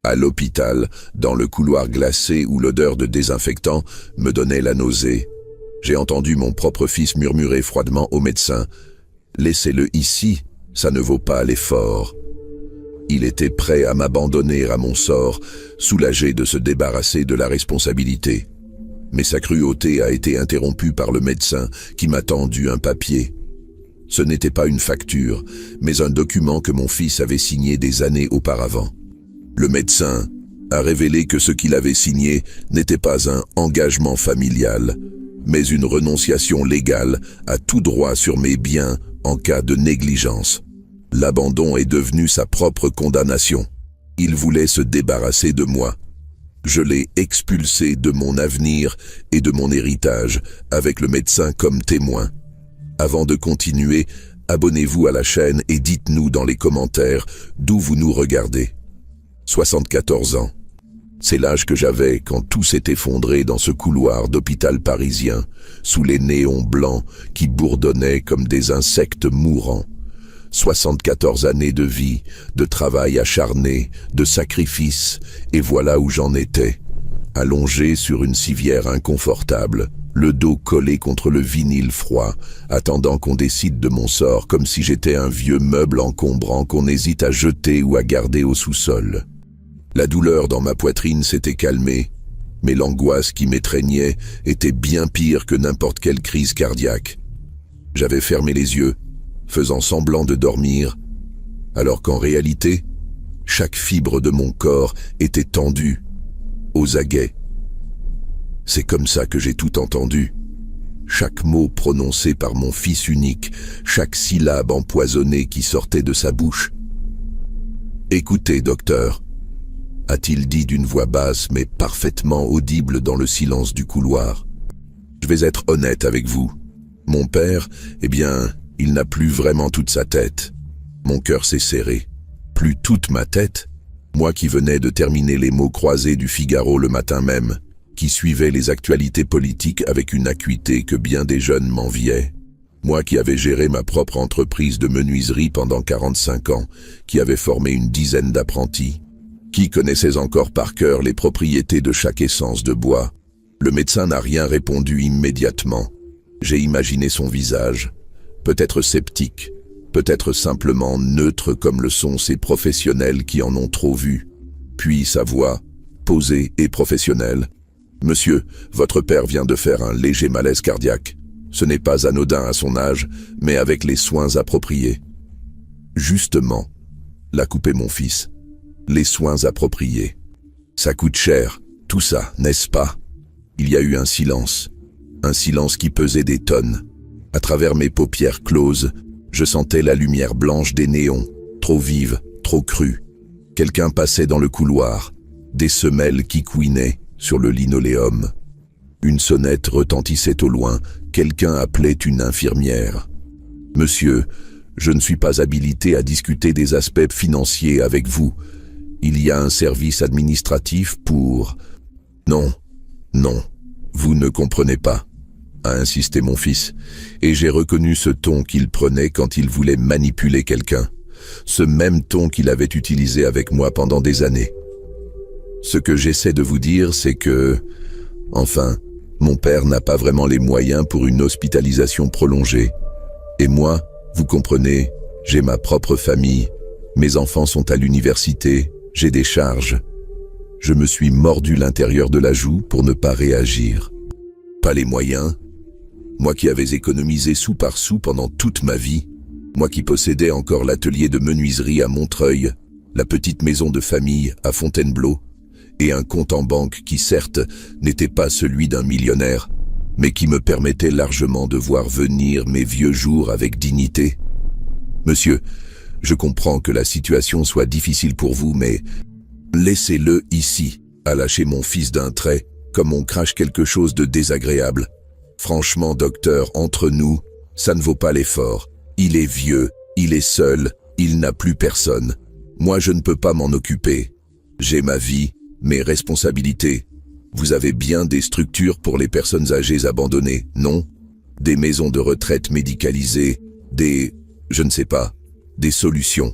À l'hôpital, dans le couloir glacé où l'odeur de désinfectant me donnait la nausée, j'ai entendu mon propre fils murmurer froidement au médecin « Laissez-le ici, ça ne vaut pas l'effort ». Il était prêt à m'abandonner à mon sort, soulagé de se débarrasser de la responsabilité. Mais sa cruauté a été interrompue par le médecin qui m'a tendu un papier. Ce n'était pas une facture, mais un document que mon fils avait signé des années auparavant. Le médecin a révélé que ce qu'il avait signé n'était pas un engagement familial, mais une renonciation légale à tout droit sur mes biens en cas de négligence. L'abandon est devenu sa propre condamnation. Il voulait se débarrasser de moi. Je l'ai expulsé de mon avenir et de mon héritage, avec le médecin comme témoin. Avant de continuer, abonnez-vous à la chaîne et dites-nous dans les commentaires d'où vous nous regardez. 74 ans. C'est l'âge que j'avais quand tout s'est effondré dans ce couloir d'hôpital parisien, sous les néons blancs qui bourdonnaient comme des insectes mourants. 74 années de vie, de travail acharné, de sacrifice, et voilà où j'en étais. Allongé sur une civière inconfortable, le dos collé contre le vinyle froid, attendant qu'on décide de mon sort comme si j'étais un vieux meuble encombrant qu'on hésite à jeter ou à garder au sous-sol. La douleur dans ma poitrine s'était calmée, mais l'angoisse qui m'étreignait était bien pire que n'importe quelle crise cardiaque. J'avais fermé les yeux, faisant semblant de dormir, alors qu'en réalité, chaque fibre de mon corps était tendue, aux aguets. C'est comme ça que j'ai tout entendu. Chaque mot prononcé par mon fils unique, chaque syllabe empoisonnée qui sortait de sa bouche. « Écoutez, docteur », a-t-il dit d'une voix basse mais parfaitement audible dans le silence du couloir. « Je vais être honnête avec vous. Mon père, eh bien, il n'a plus vraiment toute sa tête. Mon cœur s'est serré. Plus toute ma tête. Moi qui venais de terminer les mots croisés du Figaro le matin même, qui suivait les actualités politiques avec une acuité que bien des jeunes m'enviaient. Moi qui avais géré ma propre entreprise de menuiserie pendant 45 ans, qui avait formé une dizaine d'apprentis, qui connaissait encore par cœur les propriétés de chaque essence de bois. Le médecin n'a rien répondu immédiatement. J'ai imaginé son visage, peut-être sceptique, peut-être simplement neutre comme le sont ces professionnels qui en ont trop vu. Puis sa voix, posée et professionnelle. « Monsieur, votre père vient de faire un léger malaise cardiaque. Ce n'est pas anodin à son âge, mais avec les soins appropriés. » Justement, l'a coupé mon fils. Les soins appropriés. Ça coûte cher, tout ça, n'est-ce pas? Il y a eu un silence qui pesait des tonnes. À travers mes paupières closes, je sentais la lumière blanche des néons, trop vive, trop crue. Quelqu'un passait dans le couloir, des semelles qui couinaient sur le linoléum. Une sonnette retentissait au loin, quelqu'un appelait une infirmière. « Monsieur, je ne suis pas habilité à discuter des aspects financiers avec vous. Il y a un service administratif pour... » « Non, non, vous ne comprenez pas, » a insisté mon fils, et j'ai reconnu ce ton qu'il prenait quand il voulait manipuler quelqu'un, ce même ton qu'il avait utilisé avec moi pendant des années. Ce que j'essaie de vous dire, c'est que, enfin, mon père n'a pas vraiment les moyens pour une hospitalisation prolongée. Et moi, vous comprenez, j'ai ma propre famille, mes enfants sont à l'université, j'ai des charges. Je me suis mordu l'intérieur de la joue pour ne pas réagir. Pas les moyens. Moi qui avais économisé sou par sou pendant toute ma vie, moi qui possédais encore l'atelier de menuiserie à Montreuil, la petite maison de famille à Fontainebleau, et un compte en banque qui certes n'était pas celui d'un millionnaire, mais qui me permettait largement de voir venir mes vieux jours avec dignité. Monsieur, je comprends que la situation soit difficile pour vous, mais laissez-le ici, a lâché mon fils d'un trait, comme on crache quelque chose de désagréable. Franchement, docteur, entre nous, ça ne vaut pas l'effort. Il est vieux, il est seul, il n'a plus personne. Moi, je ne peux pas m'en occuper. J'ai ma vie, mes responsabilités. Vous avez bien des structures pour les personnes âgées abandonnées, non? Des maisons de retraite médicalisées, je ne sais pas, des solutions.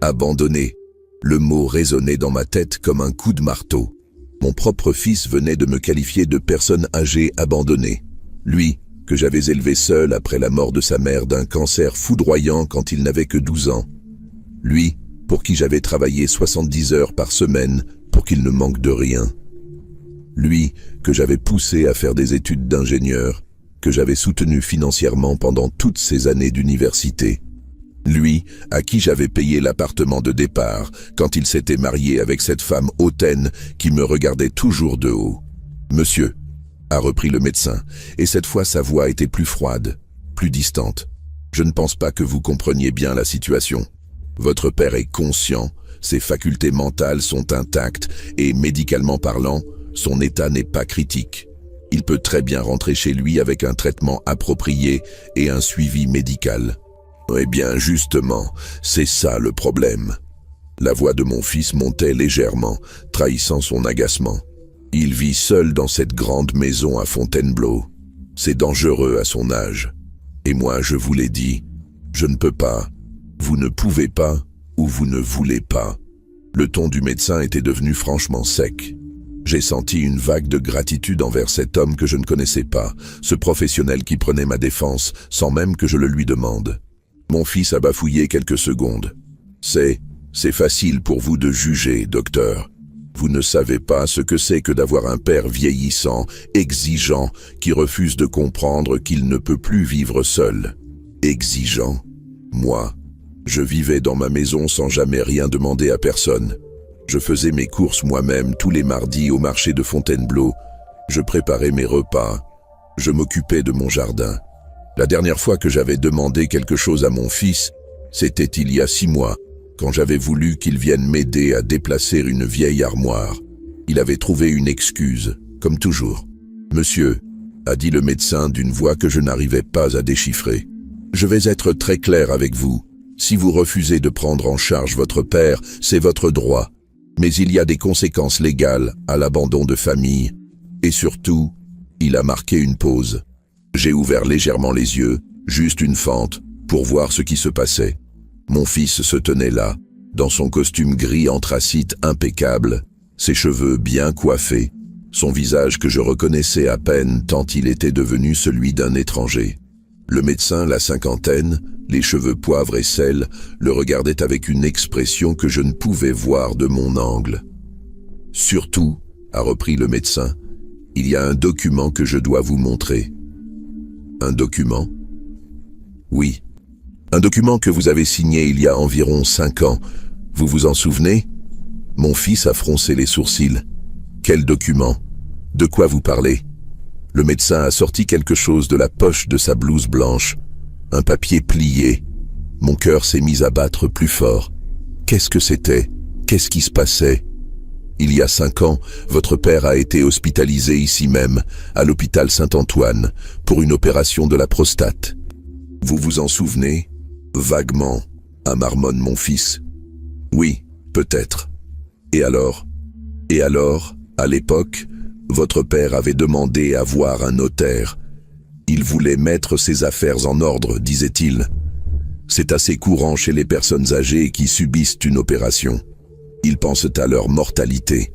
Abandonnées. Le mot résonnait dans ma tête comme un coup de marteau. Mon propre fils venait de me qualifier de personne âgée abandonnée. Lui, que j'avais élevé seul après la mort de sa mère d'un cancer foudroyant quand il n'avait que 12 ans. Lui, pour qui j'avais travaillé 70 heures par semaine pour qu'il ne manque de rien. Lui, que j'avais poussé à faire des études d'ingénieur, que j'avais soutenu financièrement pendant toutes ces années d'université. Lui, à qui j'avais payé l'appartement de départ quand il s'était marié avec cette femme hautaine qui me regardait toujours de haut. « Monsieur », a repris le médecin, et cette fois sa voix était plus froide, plus distante. « Je ne pense pas que vous compreniez bien la situation. Votre père est conscient, ses facultés mentales sont intactes et, médicalement parlant, son état n'est pas critique. Il peut très bien rentrer chez lui avec un traitement approprié et un suivi médical. » Eh bien, justement, c'est ça le problème. La voix de mon fils montait légèrement, trahissant son agacement. Il vit seul dans cette grande maison à Fontainebleau. C'est dangereux à son âge. Et moi, je vous l'ai dit, je ne peux pas, vous ne pouvez pas, ou vous ne voulez pas. Le ton du médecin était devenu franchement sec. J'ai senti une vague de gratitude envers cet homme que je ne connaissais pas, ce professionnel qui prenait ma défense sans même que je le lui demande. Mon fils a bafouillé quelques secondes. C'est facile pour vous de juger, docteur. Vous ne savez pas ce que c'est que d'avoir un père vieillissant, exigeant, qui refuse de comprendre qu'il ne peut plus vivre seul. Exigeant? Moi, je vivais dans ma maison sans jamais rien demander à personne. Je faisais mes courses moi-même tous les mardis au marché de Fontainebleau. Je préparais mes repas. Je m'occupais de mon jardin. La dernière fois que j'avais demandé quelque chose à mon fils, c'était il y a 6 mois, quand j'avais voulu qu'il vienne m'aider à déplacer une vieille armoire. Il avait trouvé une excuse, comme toujours. « Monsieur », a dit le médecin d'une voix que je n'arrivais pas à déchiffrer, « je vais être très clair avec vous. Si vous refusez de prendre en charge votre père, c'est votre droit. Mais il y a des conséquences légales à l'abandon de famille. Et surtout, il a marqué une pause. J'ai ouvert légèrement les yeux, juste une fente, pour voir ce qui se passait. Mon fils se tenait là, dans son costume gris anthracite impeccable, ses cheveux bien coiffés, son visage que je reconnaissais à peine tant il était devenu celui d'un étranger. Le médecin, la cinquantaine, les cheveux poivre et sel, le regardait avec une expression que je ne pouvais voir de mon angle. « Surtout, » a repris le médecin, « il y a un document que je dois vous montrer. » Un document? Oui. Un document que vous avez signé il y a environ 5 ans. Vous vous en souvenez? Mon fils a froncé les sourcils. Quel document? De quoi vous parlez? Le médecin a sorti quelque chose de la poche de sa blouse blanche. Un papier plié. Mon cœur s'est mis à battre plus fort. Qu'est-ce que c'était? Qu'est-ce qui se passait? Il y a 5 ans, votre père a été hospitalisé ici même, à l'hôpital Saint-Antoine, pour une opération de la prostate. Vous vous en souvenez? Vaguement, a marmonne mon fils. Oui, peut-être. Et alors? Et alors, à l'époque, votre père avait demandé à voir un notaire. Il voulait mettre ses affaires en ordre, disait-il. C'est assez courant chez les personnes âgées qui subissent une opération. Ils pensent à leur mortalité.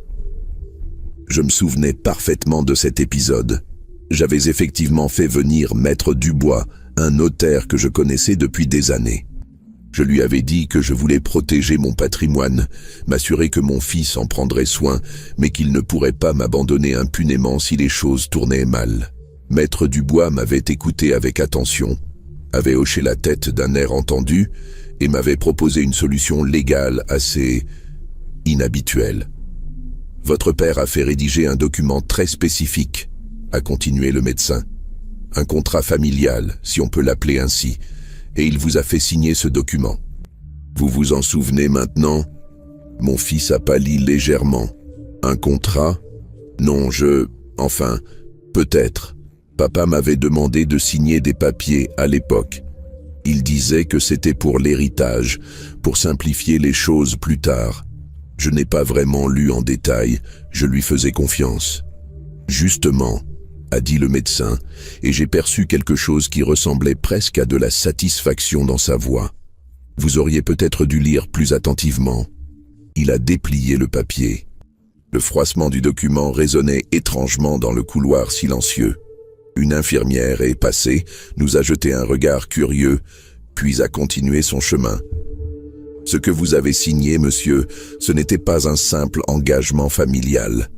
Je me souvenais parfaitement de cet épisode. J'avais effectivement fait venir Maître Dubois, un notaire que je connaissais depuis des années. Je lui avais dit que je voulais protéger mon patrimoine, m'assurer que mon fils en prendrait soin, mais qu'il ne pourrait pas m'abandonner impunément si les choses tournaient mal. Maître Dubois m'avait écouté avec attention, avait hoché la tête d'un air entendu et m'avait proposé une solution légale assez inhabituelle. Votre père a fait rédiger un document très spécifique, a continué le médecin. Un contrat familial, si on peut l'appeler ainsi, et il vous a fait signer ce document. Vous vous en souvenez maintenant? Mon fils a pâli légèrement. Un contrat? Non, enfin, peut-être. Papa m'avait demandé de signer des papiers à l'époque. Il disait que c'était pour l'héritage, pour simplifier les choses plus tard. Je n'ai pas vraiment lu en détail, je lui faisais confiance. Justement, a dit le médecin, et j'ai perçu quelque chose qui ressemblait presque à de la satisfaction dans sa voix. Vous auriez peut-être dû lire plus attentivement. Il a déplié le papier. Le froissement du document résonnait étrangement dans le couloir silencieux. Une infirmière est passée, nous a jeté un regard curieux, puis a continué son chemin. Ce que vous avez signé, monsieur, ce n'était pas un simple engagement familial.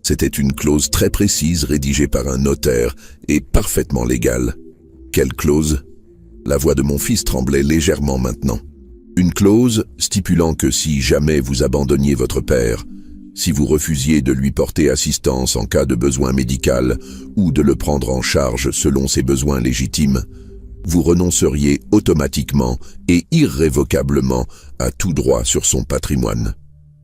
C'était une clause très précise rédigée par un notaire et parfaitement légale. Quelle clause ? La voix de mon fils tremblait légèrement maintenant. Une clause stipulant que si jamais vous abandonniez votre père, si vous refusiez de lui porter assistance en cas de besoin médical ou de le prendre en charge selon ses besoins légitimes, vous renonceriez automatiquement et irrévocablement à tout droit sur son patrimoine.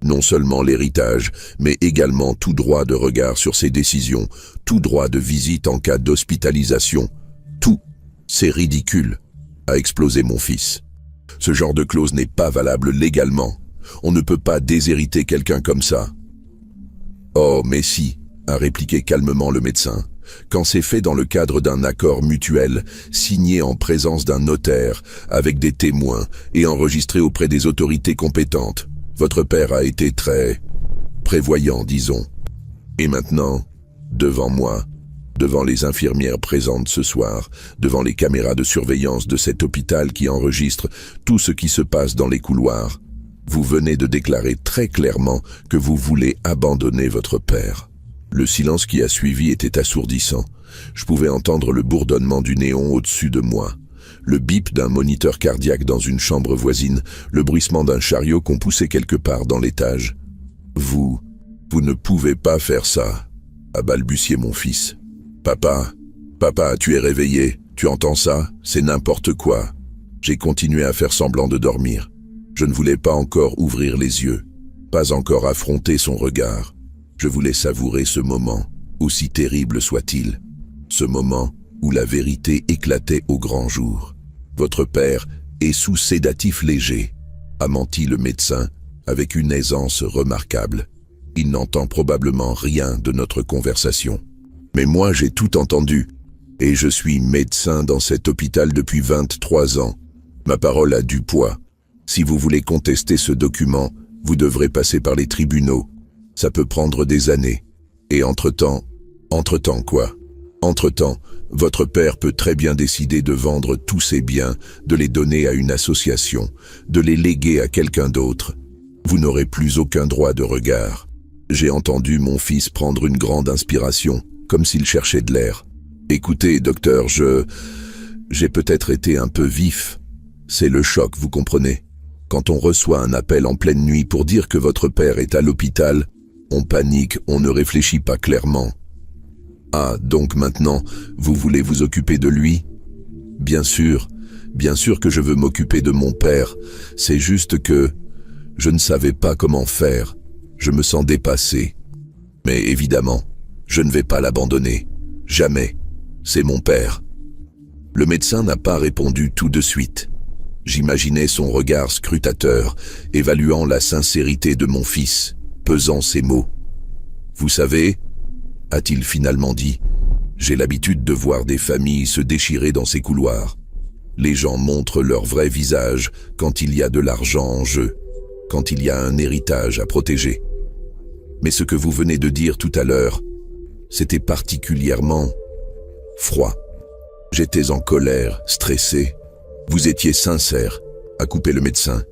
Non seulement l'héritage, mais également tout droit de regard sur ses décisions, tout droit de visite en cas d'hospitalisation. Tout, c'est ridicule, a explosé mon fils. Ce genre de clause n'est pas valable légalement. On ne peut pas déshériter quelqu'un comme ça. Oh, mais si, a répliqué calmement le médecin. Quand c'est fait dans le cadre d'un accord mutuel, signé en présence d'un notaire, avec des témoins et enregistré auprès des autorités compétentes, votre père a été très prévoyant, disons. Et maintenant, devant moi, devant les infirmières présentes ce soir, devant les caméras de surveillance de cet hôpital qui enregistre tout ce qui se passe dans les couloirs, vous venez de déclarer très clairement que vous voulez abandonner votre père. Le silence qui a suivi était assourdissant. Je pouvais entendre le bourdonnement du néon au-dessus de moi, le bip d'un moniteur cardiaque dans une chambre voisine, le bruissement d'un chariot qu'on poussait quelque part dans l'étage. Vous ne pouvez pas faire ça, a balbutié mon fils. Papa, tu es réveillé, tu entends ça? C'est n'importe quoi. J'ai continué à faire semblant de dormir. Je ne voulais pas encore ouvrir les yeux, pas encore affronter son regard. Je voulais savourer ce moment, aussi terrible soit-il. Ce moment où la vérité éclatait au grand jour. Votre père est sous sédatif léger, a menti le médecin avec une aisance remarquable. Il n'entend probablement rien de notre conversation. Mais moi j'ai tout entendu, et je suis médecin dans cet hôpital depuis 23 ans. Ma parole a du poids. Si vous voulez contester ce document, vous devrez passer par les tribunaux. Ça peut prendre des années. Et entre-temps quoi? Entre-temps, votre père peut très bien décider de vendre tous ses biens, de les donner à une association, de les léguer à quelqu'un d'autre. Vous n'aurez plus aucun droit de regard. J'ai entendu mon fils prendre une grande inspiration, comme s'il cherchait de l'air. Écoutez, docteur, j'ai peut-être été un peu vif. C'est le choc, vous comprenez? Quand on reçoit un appel en pleine nuit pour dire que votre père est à l'hôpital, on panique, on ne réfléchit pas clairement. Ah, donc maintenant, vous voulez vous occuper de lui? Bien sûr que je veux m'occuper de mon père. C'est juste que je ne savais pas comment faire. Je me sens dépassé. Mais évidemment, je ne vais pas l'abandonner. Jamais. C'est mon père. Le médecin n'a pas répondu tout de suite. J'imaginais son regard scrutateur, évaluant la sincérité de mon fils, pesant ses mots. « Vous savez, a-t-il finalement dit, j'ai l'habitude de voir des familles se déchirer dans ces couloirs. Les gens montrent leur vrai visage quand il y a de l'argent en jeu, quand il y a un héritage à protéger. Mais ce que vous venez de dire tout à l'heure, c'était particulièrement froid. J'étais en colère, stressé. Vous étiez sincère, a coupé le médecin,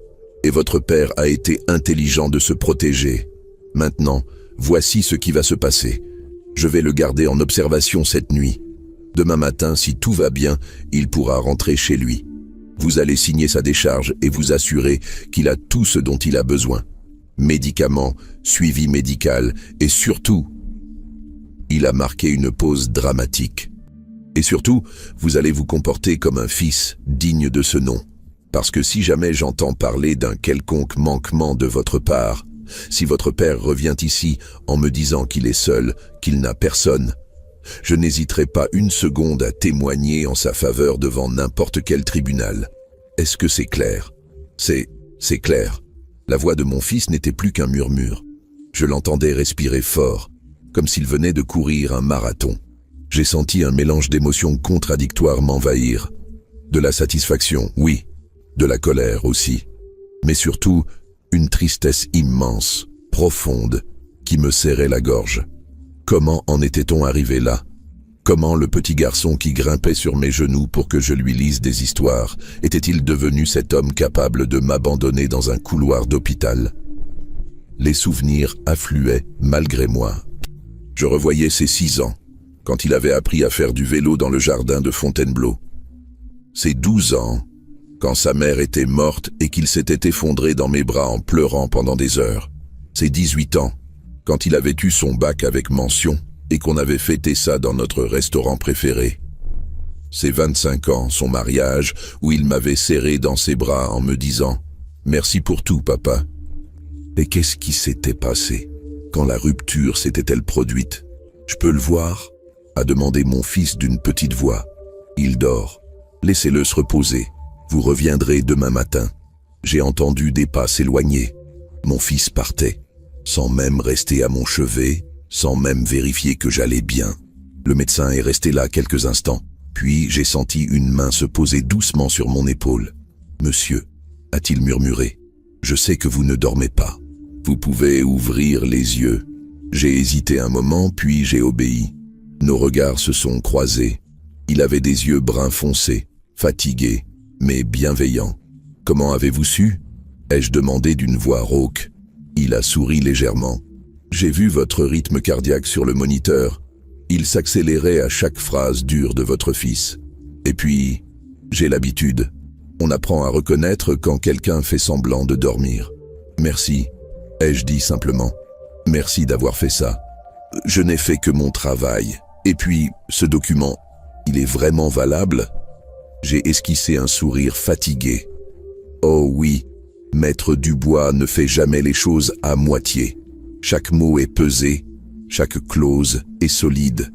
et votre père a été intelligent de se protéger. Maintenant, voici ce qui va se passer. Je vais le garder en observation cette nuit. Demain matin, si tout va bien, il pourra rentrer chez lui. Vous allez signer sa décharge et vous assurer qu'il a tout ce dont il a besoin. Médicaments, suivi médical et surtout, il a marqué une pause dramatique. Et surtout, vous allez vous comporter comme un fils digne de ce nom. Parce que si jamais j'entends parler d'un quelconque manquement de votre part, si votre père revient ici en me disant qu'il est seul, qu'il n'a personne, je n'hésiterai pas une seconde à témoigner en sa faveur devant n'importe quel tribunal. Est-ce que c'est clair? C'est clair. La voix de mon fils n'était plus qu'un murmure. Je l'entendais respirer fort, comme s'il venait de courir un marathon. J'ai senti un mélange d'émotions contradictoires m'envahir. De la satisfaction, oui, de la colère aussi, mais surtout Une tristesse immense, profonde, qui me serrait la gorge. Comment en était-on arrivé là? Comment le petit garçon qui grimpait sur mes genoux pour que je lui lise des histoires était-il devenu cet homme capable de m'abandonner dans un couloir d'hôpital? Les souvenirs affluaient malgré moi. Je revoyais ses 6 ans, quand il avait appris à faire du vélo dans le jardin de Fontainebleau. Ses 12 ans, quand sa mère était morte et qu'il s'était effondré dans mes bras en pleurant pendant des heures. Ses 18 ans, quand il avait eu son bac avec mention et qu'on avait fêté ça dans notre restaurant préféré. Ses 25 ans, son mariage, où il m'avait serré dans ses bras en me disant « Merci pour tout, papa ». Et qu'est-ce qui s'était passé? Quand la rupture s'était-elle produite? « Je peux le voir ?» a demandé mon fils d'une petite voix. « Il dort. Laissez-le se reposer. Vous reviendrez demain matin. » J'ai entendu des pas s'éloigner. Mon fils partait, sans même rester à mon chevet, sans même vérifier que j'allais bien. Le médecin est resté là quelques instants, puis j'ai senti une main se poser doucement sur mon épaule. « Monsieur » a-t-il murmuré, « je sais que vous ne dormez pas. Vous pouvez ouvrir les yeux. » J'ai hésité un moment, puis j'ai obéi. Nos regards se sont croisés. Il avait des yeux bruns foncés, fatigués, mais bienveillants. « Comment avez-vous su ?» ai-je demandé d'une voix rauque. Il a souri légèrement. « J'ai vu votre rythme cardiaque sur le moniteur. Il s'accélérait à chaque phrase dure de votre fils. Et puis, j'ai l'habitude. On apprend à reconnaître quand quelqu'un fait semblant de dormir. Merci, ai-je dit simplement. Merci d'avoir fait ça. Je n'ai fait que mon travail. Et puis, ce document, il est vraiment valable ?» J'ai esquissé un sourire fatigué. « Oh oui, Maître Dubois ne fait jamais les choses à moitié. Chaque mot est pesé, chaque clause est solide.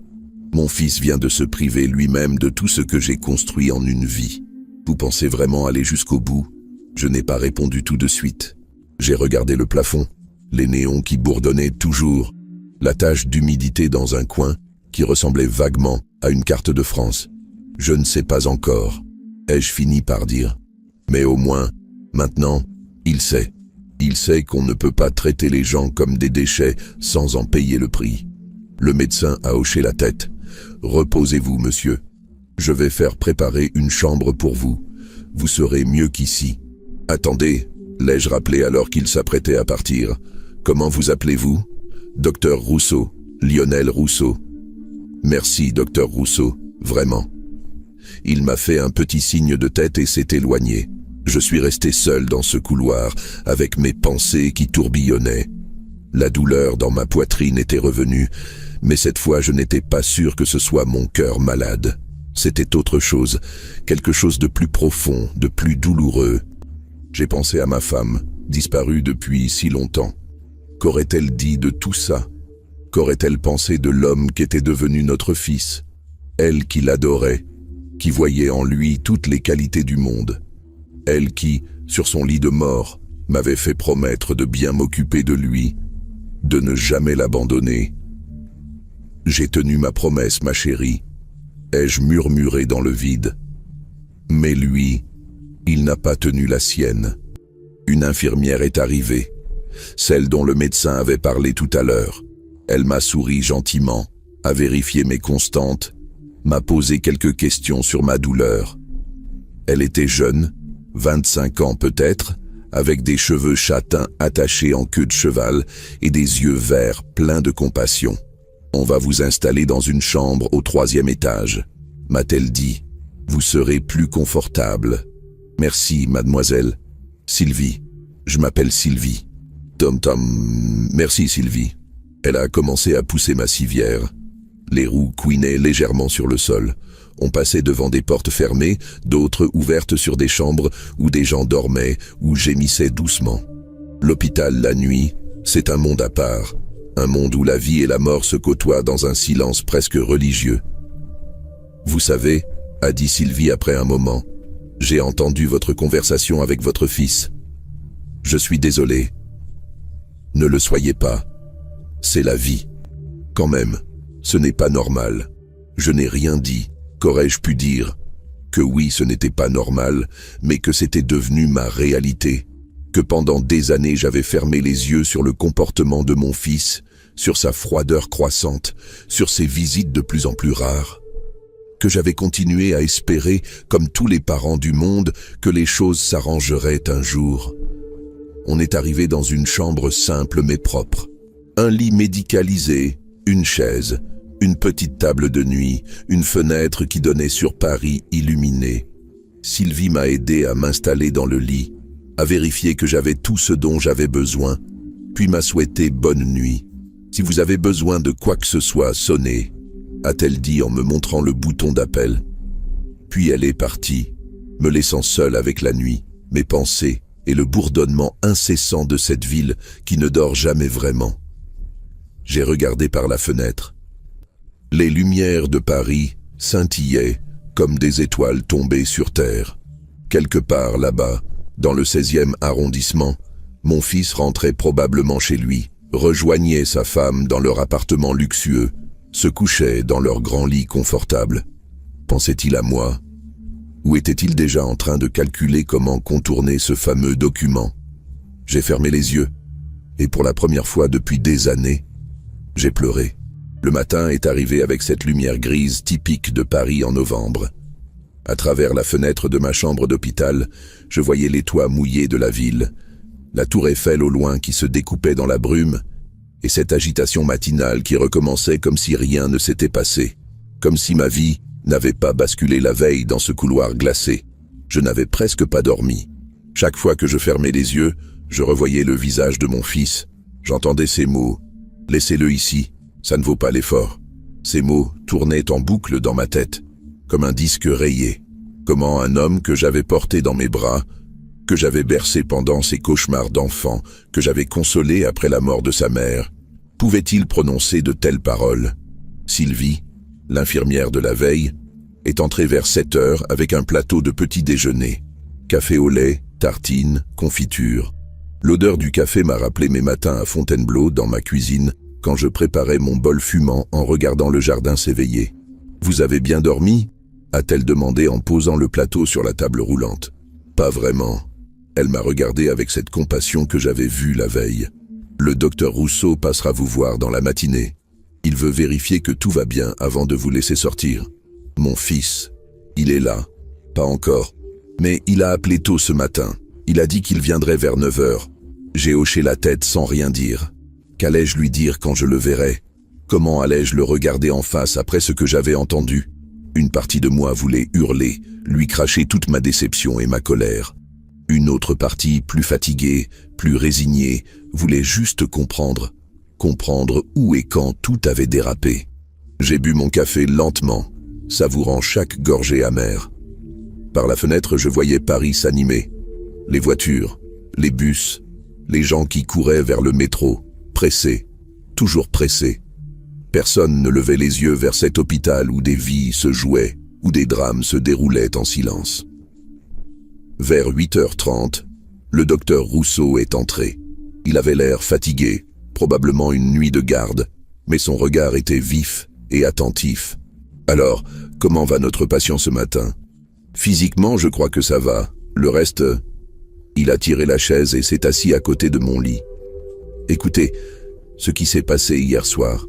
Mon fils vient de se priver lui-même de tout ce que j'ai construit en une vie. Vous pensez vraiment aller jusqu'au bout ?» Je n'ai pas répondu tout de suite. J'ai regardé le plafond, les néons qui bourdonnaient toujours, la tache d'humidité dans un coin qui ressemblait vaguement à une carte de France. « Je ne sais pas encore », ai-je fini par dire. Mais au moins, maintenant, il sait. Il sait qu'on ne peut pas traiter les gens comme des déchets sans en payer le prix. Le médecin a hoché la tête. « Reposez-vous, monsieur. Je vais faire préparer une chambre pour vous. Vous serez mieux qu'ici. » « Attendez, » l'ai-je rappelé alors qu'il s'apprêtait à partir. « Comment vous appelez-vous ?»« Docteur Rousseau, Lionel Rousseau. »« Merci, docteur Rousseau, vraiment. » Il m'a fait un petit signe de tête et s'est éloigné. Je suis resté seul dans ce couloir, avec mes pensées qui tourbillonnaient. La douleur dans ma poitrine était revenue, mais cette fois je n'étais pas sûr que ce soit mon cœur malade. C'était autre chose, quelque chose de plus profond, de plus douloureux. J'ai pensé à ma femme, disparue depuis si longtemps. Qu'aurait-elle dit de tout ça? Qu'aurait-elle pensé de l'homme qu'était devenu notre fils? Elle qui l'adorait, qui voyait en lui toutes les qualités du monde. Elle qui, sur son lit de mort, m'avait fait promettre de bien m'occuper de lui, de ne jamais l'abandonner. J'ai tenu ma promesse, ma chérie, ai-je murmuré dans le vide. Mais lui, il n'a pas tenu la sienne. Une infirmière est arrivée, celle dont le médecin avait parlé tout à l'heure. Elle m'a souri gentiment, a vérifié mes constantes, m'a posé quelques questions sur ma douleur. Elle était jeune, 25 ans peut-être, avec des cheveux châtains attachés en queue de cheval et des yeux verts pleins de compassion. « On va vous installer dans une chambre au 3e étage, » m'a-t-elle dit. « Vous serez plus confortable. »« Merci, mademoiselle. Sylvie. Je m'appelle Sylvie. »« Tom. Merci, Sylvie. » Elle a commencé à pousser ma civière. Les roues couinaient légèrement sur le sol. On passait devant des portes fermées, d'autres ouvertes sur des chambres où des gens dormaient ou gémissaient doucement. L'hôpital la nuit, c'est un monde à part, un monde où la vie et la mort se côtoient dans un silence presque religieux. « Vous savez, » a dit Sylvie après un moment, « j'ai entendu votre conversation avec votre fils. Je suis désolé. Ne le soyez pas. C'est la vie. Quand même, ce n'est pas normal. Je n'ai rien dit. Qu'aurais-je pu dire? Que oui, ce n'était pas normal, mais que c'était devenu ma réalité. que pendant des années j'avais fermé les yeux sur le comportement de mon fils, sur sa froideur croissante, sur ses visites de plus en plus rares, que j'avais continué à espérer, comme tous les parents du monde, que les choses s'arrangeraient un jour. On est arrivé dans une chambre simple mais propre. Un lit médicalisé, une chaise, une petite table de nuit, une fenêtre qui donnait sur Paris illuminée. Sylvie m'a aidé à m'installer dans le lit, à vérifier que j'avais tout ce dont j'avais besoin, puis m'a souhaité bonne nuit. Si vous avez besoin de quoi que ce soit, sonnez, a-t-elle dit en me montrant le bouton d'appel. Puis elle est partie, me laissant seul avec la nuit, mes pensées et le bourdonnement incessant de cette ville qui ne dort jamais vraiment. J'ai regardé par la fenêtre. Les lumières de Paris scintillaient comme des étoiles tombées sur terre. Quelque part là-bas, dans le 16e arrondissement, mon fils rentrait probablement chez lui, rejoignait sa femme dans leur appartement luxueux, se couchait dans leur grand lit confortable. Pensait-il à moi? Ou était-il déjà en train de calculer comment contourner ce fameux document? J'ai fermé les yeux, et pour la première fois depuis des années, j'ai pleuré. Le matin est arrivé avec cette lumière grise typique de Paris en novembre. À travers la fenêtre de ma chambre d'hôpital, je voyais les toits mouillés de la ville, la tour Eiffel au loin qui se découpait dans la brume, et cette agitation matinale qui recommençait comme si rien ne s'était passé, comme si ma vie n'avait pas basculé la veille dans ce couloir glacé. Je n'avais presque pas dormi. Chaque fois que je fermais les yeux, je revoyais le visage de mon fils. J'entendais ces mots. « Laissez-le ici, ça ne vaut pas l'effort ». Ces mots tournaient en boucle dans ma tête, comme un disque rayé. Comment un homme que j'avais porté dans mes bras, que j'avais bercé pendant ses cauchemars d'enfant, que j'avais consolé après la mort de sa mère, pouvait-il prononcer de telles paroles? Sylvie, l'infirmière de la veille, est entrée vers 7 heures avec un plateau de petit déjeuner. Café au lait, tartines, confiture. L'odeur du café m'a rappelé mes matins à Fontainebleau dans ma cuisine quand je préparais mon bol fumant en regardant le jardin s'éveiller. « Vous avez bien dormi ?» a-t-elle demandé en posant le plateau sur la table roulante. « Pas vraiment. » Elle m'a regardé avec cette compassion que j'avais vue la veille. « Le docteur Rousseau passera vous voir dans la matinée. Il veut vérifier que tout va bien avant de vous laisser sortir. » Mon fils, il est là. Pas encore. Mais il a appelé tôt ce matin. Il a dit qu'il viendrait vers 9 heures. J'ai hoché la tête sans rien dire. Qu'allais-je lui dire quand je le verrais? Comment allais-je le regarder en face après ce que j'avais entendu? Une partie de moi voulait hurler, lui cracher toute ma déception et ma colère. Une autre partie, plus fatiguée, plus résignée, voulait juste comprendre où et quand tout avait dérapé. J'ai bu mon café lentement, savourant chaque gorgée amère. Par la fenêtre, je voyais Paris s'animer. Les voitures, les bus, les gens qui couraient vers le métro, pressés, toujours pressés. Personne ne levait les yeux vers cet hôpital où des vies se jouaient, où des drames se déroulaient en silence. Vers 8h30, le docteur Rousseau est entré. Il avait l'air fatigué, probablement une nuit de garde, mais son regard était vif et attentif. « Alors, comment va notre patient ce matin ? Physiquement, je crois que ça va. Le reste... » Il a tiré la chaise et s'est assis à côté de mon lit. « Écoutez, ce qui s'est passé hier soir.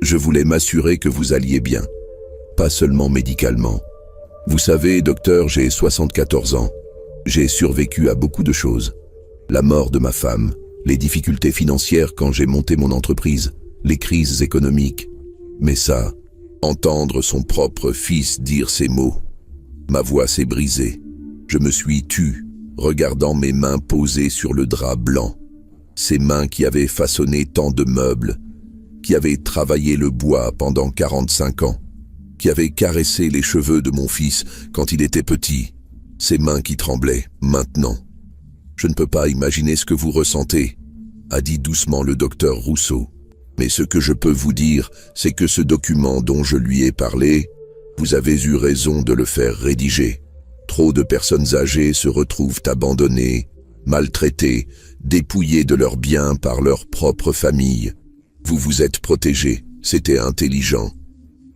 Je voulais m'assurer que vous alliez bien, pas seulement médicalement. Vous savez, docteur, j'ai 74 ans. J'ai survécu à beaucoup de choses. La mort de ma femme, les difficultés financières quand j'ai monté mon entreprise, les crises économiques. Mais ça, entendre son propre fils dire ces mots, ma voix s'est brisée. Je me suis tu, regardant mes mains posées sur le drap blanc. Ces mains qui avaient façonné tant de meubles, qui avaient travaillé le bois pendant 45 ans, qui avaient caressé les cheveux de mon fils quand il était petit. Ces mains qui tremblaient, maintenant. Je ne peux pas imaginer ce que vous ressentez, a dit doucement le docteur Rousseau. Mais ce que je peux vous dire, c'est que ce document dont je lui ai parlé, vous avez eu raison de le faire rédiger. Trop de personnes âgées se retrouvent abandonnées, maltraitées, dépouillées de leurs biens par leur propre famille. Vous vous êtes protégé, c'était intelligent.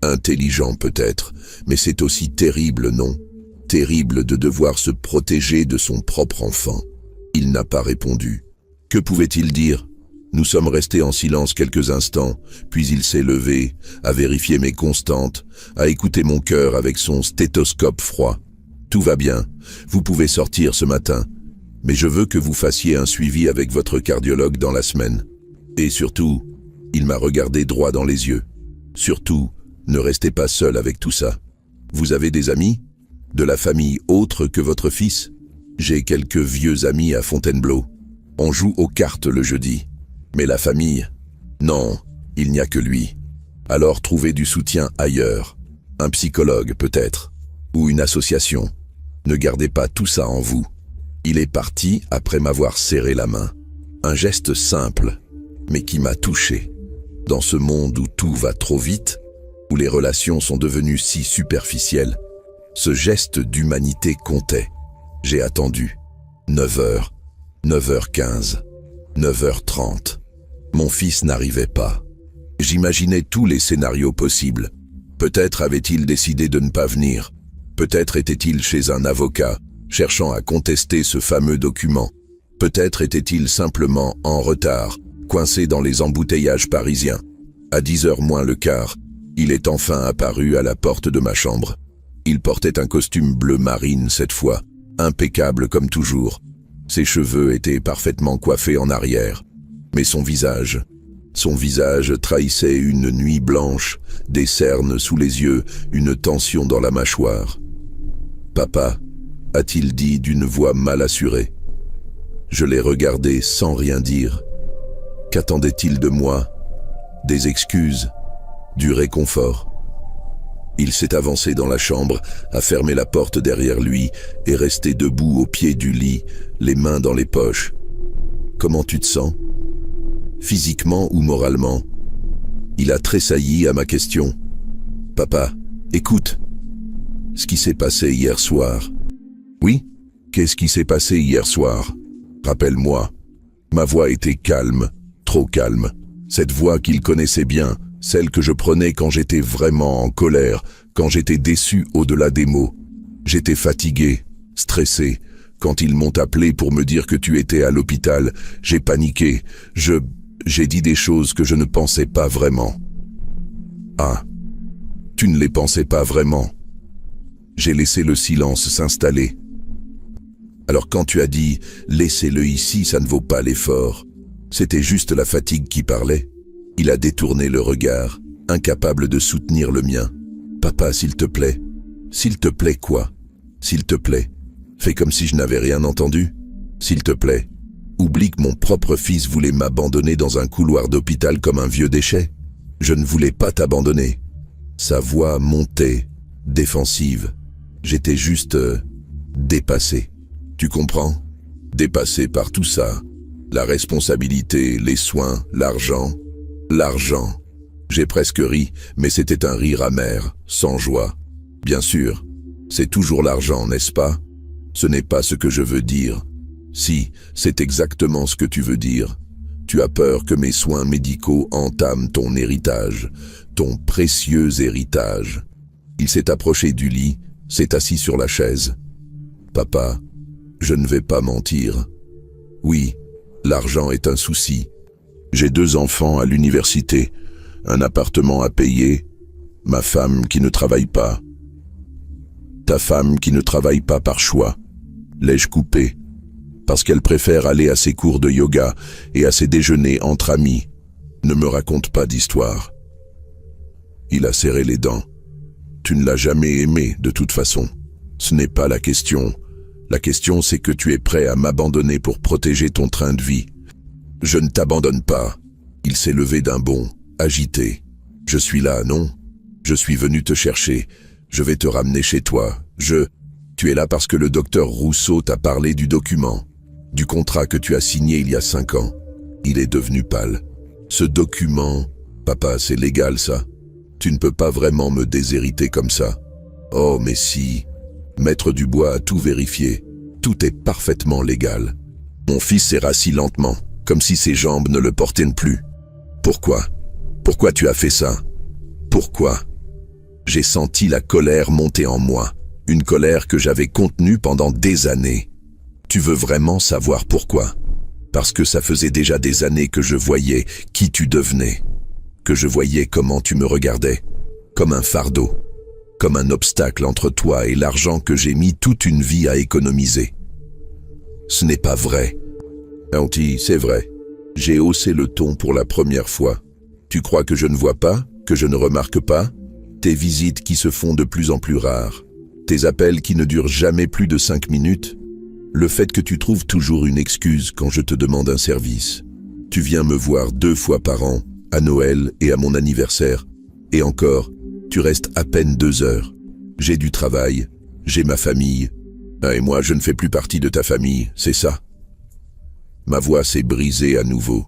Intelligent peut-être, mais c'est aussi terrible, non? Terrible de devoir se protéger de son propre enfant. Il n'a pas répondu. Que pouvait-il dire? Nous sommes restés en silence quelques instants, puis il s'est levé, a vérifié mes constantes, a écouté mon cœur avec son stéthoscope froid. Tout va bien, vous pouvez sortir ce matin, mais je veux que vous fassiez un suivi avec votre cardiologue dans la semaine. Et surtout, il m'a regardé droit dans les yeux. Surtout, ne restez pas seul avec tout ça. Vous avez des amis? De la famille autre que votre fils? J'ai quelques vieux amis à Fontainebleau. On joue aux cartes le jeudi. Mais la famille? Non, il n'y a que lui. Alors trouvez du soutien ailleurs. Un psychologue peut-être. Ou une association. Ne gardez pas tout ça en vous. Il est parti après m'avoir serré la main. Un geste simple, mais qui m'a touché. Dans ce monde où tout va trop vite, où les relations sont devenues si superficielles, ce geste d'humanité comptait. J'ai attendu. 9h, 9h15, 9h30. Mon fils n'arrivait pas. J'imaginais tous les scénarios possibles. Peut-être avait-il décidé de ne pas venir. Peut-être était-il chez un avocat, cherchant à contester ce fameux document. Peut-être était-il simplement en retard, coincé dans les embouteillages parisiens. À 10h moins le quart, il est enfin apparu à la porte de ma chambre. Il portait un costume bleu marine cette fois, impeccable comme toujours. Ses cheveux étaient parfaitement coiffés en arrière. Mais son visage trahissait une nuit blanche, des cernes sous les yeux, une tension dans la mâchoire. « Papa » a-t-il dit d'une voix mal assurée. Je l'ai regardé sans rien dire. Qu'attendait-il de moi? Des excuses? Du réconfort? Il s'est avancé dans la chambre, a fermé la porte derrière lui et resté debout au pied du lit, les mains dans les poches. « Comment tu te sens? Physiquement ou moralement ?» Il a tressailli à ma question. « Papa, écoute. Ce qui s'est passé hier soir. » « Oui? Qu'est-ce qui s'est passé hier soir? Rappelle-moi. » Ma voix était calme, trop calme. Cette voix qu'il connaissait bien, celle que je prenais quand j'étais vraiment en colère, quand j'étais déçu au-delà des mots. J'étais fatigué, stressé. Quand ils m'ont appelé pour me dire que tu étais à l'hôpital, j'ai paniqué. J'ai dit des choses que je ne pensais pas vraiment. Ah, tu ne les pensais pas vraiment. J'ai laissé le silence s'installer. Alors quand tu as dit « laissez-le ici, ça ne vaut pas l'effort », c'était juste la fatigue qui parlait. Il a détourné le regard, incapable de soutenir le mien. « Papa, s'il te plaît. »« S'il te plaît quoi? S'il te plaît. Fais comme si je n'avais rien entendu. S'il te plaît. Oublie que mon propre fils voulait m'abandonner dans un couloir d'hôpital comme un vieux déchet. Je ne voulais pas t'abandonner. » Sa voix montait, défensive. J'étais juste dépassé. Tu comprends? Dépassé par tout ça. La responsabilité, les soins, l'argent. L'argent. J'ai presque ri, mais c'était un rire amer, sans joie. Bien sûr, c'est toujours l'argent, n'est-ce pas? Ce n'est pas ce que je veux dire. Si, c'est exactement ce que tu veux dire. Tu as peur que mes soins médicaux entament ton héritage, ton précieux héritage. Il s'est approché du lit, s'est assis sur la chaise. Papa, je ne vais pas mentir. Oui, l'argent est un souci. J'ai 2 enfants à l'université, un appartement à payer, ma femme qui ne travaille pas. Ta femme qui ne travaille pas par choix. L'ai-je coupé? Parce qu'elle préfère aller à ses cours de yoga et à ses déjeuners entre amis. Ne me raconte pas d'histoire. Il a serré les dents. Tu ne l'as jamais aimé de toute façon. Ce n'est pas la question. La question, c'est que tu es prêt à m'abandonner pour protéger ton train de vie. Je ne t'abandonne pas. Il s'est levé d'un bond, agité. Je suis là, non? Je suis venu te chercher. Je vais te ramener chez toi. Tu es là parce que le docteur Rousseau t'a parlé du document, du contrat que tu as signé il y a 5 ans. Il est devenu pâle. Ce document, papa, c'est légal ça. Tu ne peux pas vraiment me déshériter comme ça. Oh, mais si. Maître Dubois a tout vérifié. Tout est parfaitement légal. Mon fils s'est rassis lentement, comme si ses jambes ne le portaient plus. Pourquoi? Pourquoi tu as fait ça? Pourquoi? J'ai senti la colère monter en moi, une colère que j'avais contenue pendant des années. Tu veux vraiment savoir pourquoi? Parce que ça faisait déjà des années que je voyais qui tu devenais, que je voyais comment tu me regardais, comme un fardeau, comme un obstacle entre toi et l'argent que j'ai mis toute une vie à économiser. Ce n'est pas vrai. Auntie, c'est vrai. J'ai haussé le ton pour la première fois. Tu crois que je ne vois pas, que je ne remarque pas? Tes visites qui se font de plus en plus rares, tes appels qui ne durent jamais plus de 5 minutes, le fait que tu trouves toujours une excuse quand je te demande un service. Tu viens me voir 2 fois par an, à Noël et à mon anniversaire, et encore, tu restes à peine 2 heures. J'ai du travail, j'ai ma famille, et moi je ne fais plus partie de ta famille, c'est ça. Ma voix s'est brisée à nouveau.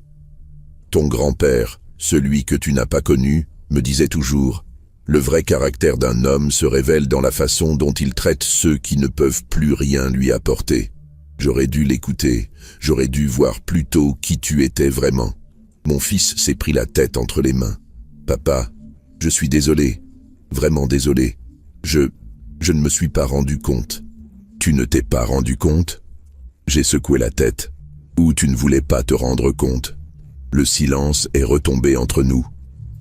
Ton grand-père, celui que tu n'as pas connu, me disait toujours « Le vrai caractère d'un homme se révèle dans la façon dont il traite ceux qui ne peuvent plus rien lui apporter. » J'aurais dû l'écouter, j'aurais dû voir plus tôt qui tu étais vraiment. Mon fils s'est pris la tête entre les mains. « Papa, je suis désolé, vraiment désolé. Je ne me suis pas rendu compte. » « Tu ne t'es pas rendu compte ?» J'ai secoué la tête. « Ou tu ne voulais pas te rendre compte ?» Le silence est retombé entre nous.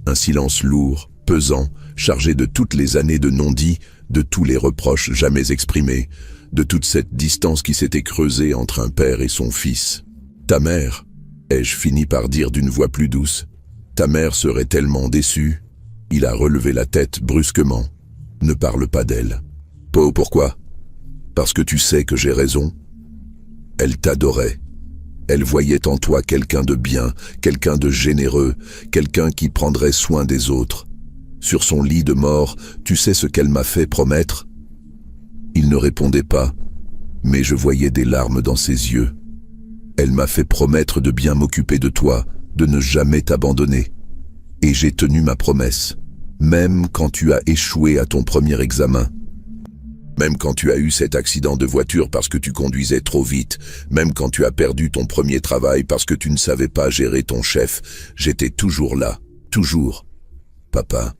Un silence lourd, pesant, chargé de toutes les années de non-dits, de tous les reproches jamais exprimés, de toute cette distance qui s'était creusée entre un père et son fils. « Ta mère ?» ai-je fini par dire d'une voix plus douce. « Ta mère serait tellement déçue. » Il a relevé la tête brusquement. « Ne parle pas d'elle. »« Pourquoi ? Parce que tu sais que j'ai raison. » Elle t'adorait. Elle voyait en toi quelqu'un de bien, quelqu'un de généreux, quelqu'un qui prendrait soin des autres. Sur son lit de mort, tu sais ce qu'elle m'a fait promettre? Il ne répondait pas, mais je voyais des larmes dans ses yeux. Elle m'a fait promettre de bien m'occuper de toi, de ne jamais t'abandonner. Et j'ai tenu ma promesse, même quand tu as échoué à ton premier examen. Même quand tu as eu cet accident de voiture parce que tu conduisais trop vite, même quand tu as perdu ton premier travail parce que tu ne savais pas gérer ton chef, j'étais toujours là, toujours. Papa,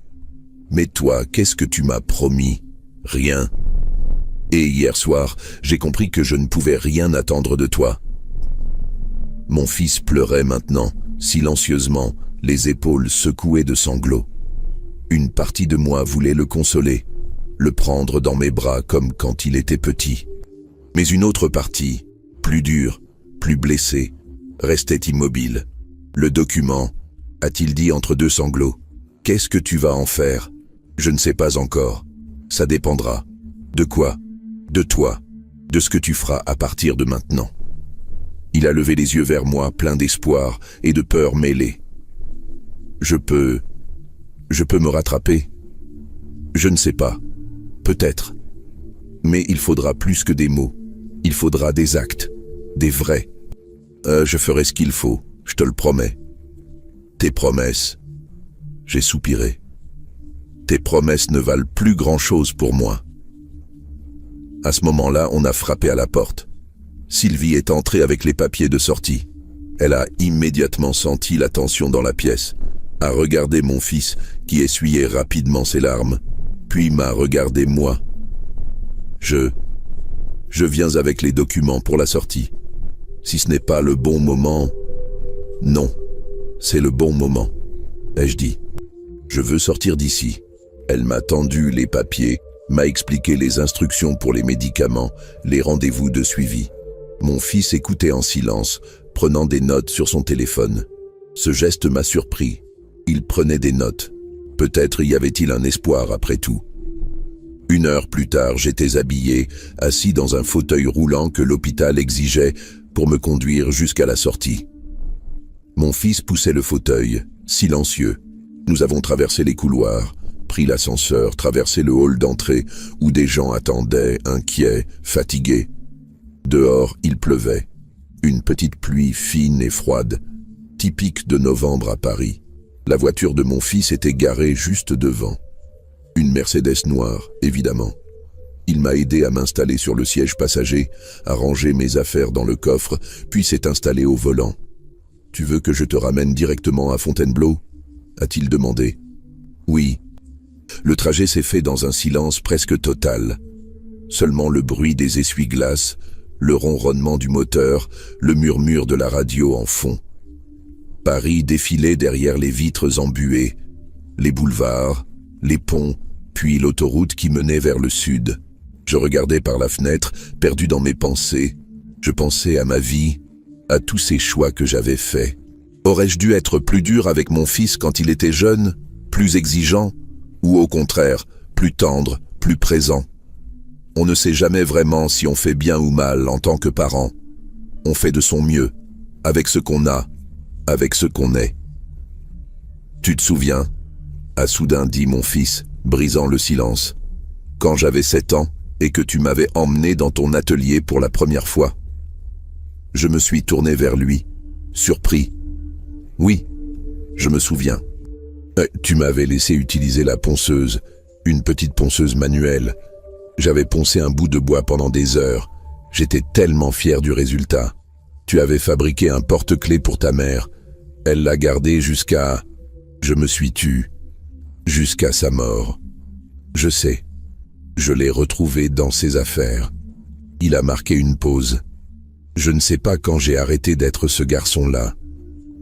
mais toi, qu'est-ce que tu m'as promis? Rien. Et hier soir, j'ai compris que je ne pouvais rien attendre de toi. Mon fils pleurait maintenant, silencieusement, les épaules secouées de sanglots. Une partie de moi voulait le consoler, le prendre dans mes bras comme quand il était petit. Mais une autre partie, plus dure, plus blessée, restait immobile. Le document, a-t-il dit entre 2 sanglots. Qu'est-ce que tu vas en faire? Je ne sais pas encore. Ça dépendra. De quoi? De toi. De ce que tu feras à partir de maintenant. Il a levé les yeux vers moi, plein d'espoir et de peur mêlée. Je peux me rattraper? Je ne sais pas. Peut-être. Mais il faudra plus que des mots. Il faudra des actes. Des vrais. Je ferai ce qu'il faut, je te le promets. Tes promesses. J'ai soupiré. Tes promesses ne valent plus grand-chose pour moi. À ce moment-là, on a frappé à la porte. Sylvie est entrée avec les papiers de sortie. Elle a immédiatement senti la tension dans la pièce, a regardé mon fils qui essuyait rapidement ses larmes, puis m'a regardé moi. Je viens avec les documents pour la sortie. Si ce n'est pas le bon moment, non, c'est le bon moment, ai-je dit. Je veux sortir d'ici. Elle m'a tendu les papiers, m'a expliqué les instructions pour les médicaments, les rendez-vous de suivi. Mon fils écoutait en silence, prenant des notes sur son téléphone. Ce geste m'a surpris. Il prenait des notes. Peut-être y avait-il un espoir après tout. 1 heure plus tard, j'étais habillé, assis dans un fauteuil roulant que l'hôpital exigeait pour me conduire jusqu'à la sortie. Mon fils poussait le fauteuil, silencieux. Nous avons traversé les couloirs, pris l'ascenseur, traversé le hall d'entrée où des gens attendaient, inquiets, fatigués. Dehors, il pleuvait. Une petite pluie fine et froide, typique de novembre à Paris. La voiture de mon fils était garée juste devant. Une Mercedes noire, évidemment. Il m'a aidé à m'installer sur le siège passager, à ranger mes affaires dans le coffre, puis s'est installé au volant. « Tu veux que je te ramène directement à Fontainebleau ?» a-t-il demandé. « Oui. » Le trajet s'est fait dans un silence presque total. Seulement le bruit des essuie-glaces, le ronronnement du moteur, le murmure de la radio en fond. Paris défilait derrière les vitres embuées, les boulevards, les ponts, puis l'autoroute qui menait vers le sud. Je regardais par la fenêtre, perdu dans mes pensées. Je pensais à ma vie, à tous ces choix que j'avais faits. Aurais-je dû être plus dur avec mon fils quand il était jeune, plus exigeant, ou au contraire, plus tendre, plus présent? On ne sait jamais vraiment si on fait bien ou mal en tant que parent. On fait de son mieux, avec ce qu'on a, avec ce qu'on est. Tu te souviens? A soudain dit mon fils, brisant le silence. Quand j'avais 7 ans et que tu m'avais emmené dans ton atelier pour la première fois. Je me suis tourné vers lui, surpris. Oui, je me souviens. Tu m'avais laissé utiliser la ponceuse, une petite ponceuse manuelle. J'avais poncé un bout de bois pendant des heures. J'étais tellement fier du résultat. Tu avais fabriqué un porte-clés pour ta mère. Elle l'a gardé jusqu'à... Je me suis tu. Jusqu'à sa mort. Je sais. Je l'ai retrouvé dans ses affaires. Il a marqué une pause. Je ne sais pas quand j'ai arrêté d'être ce garçon-là.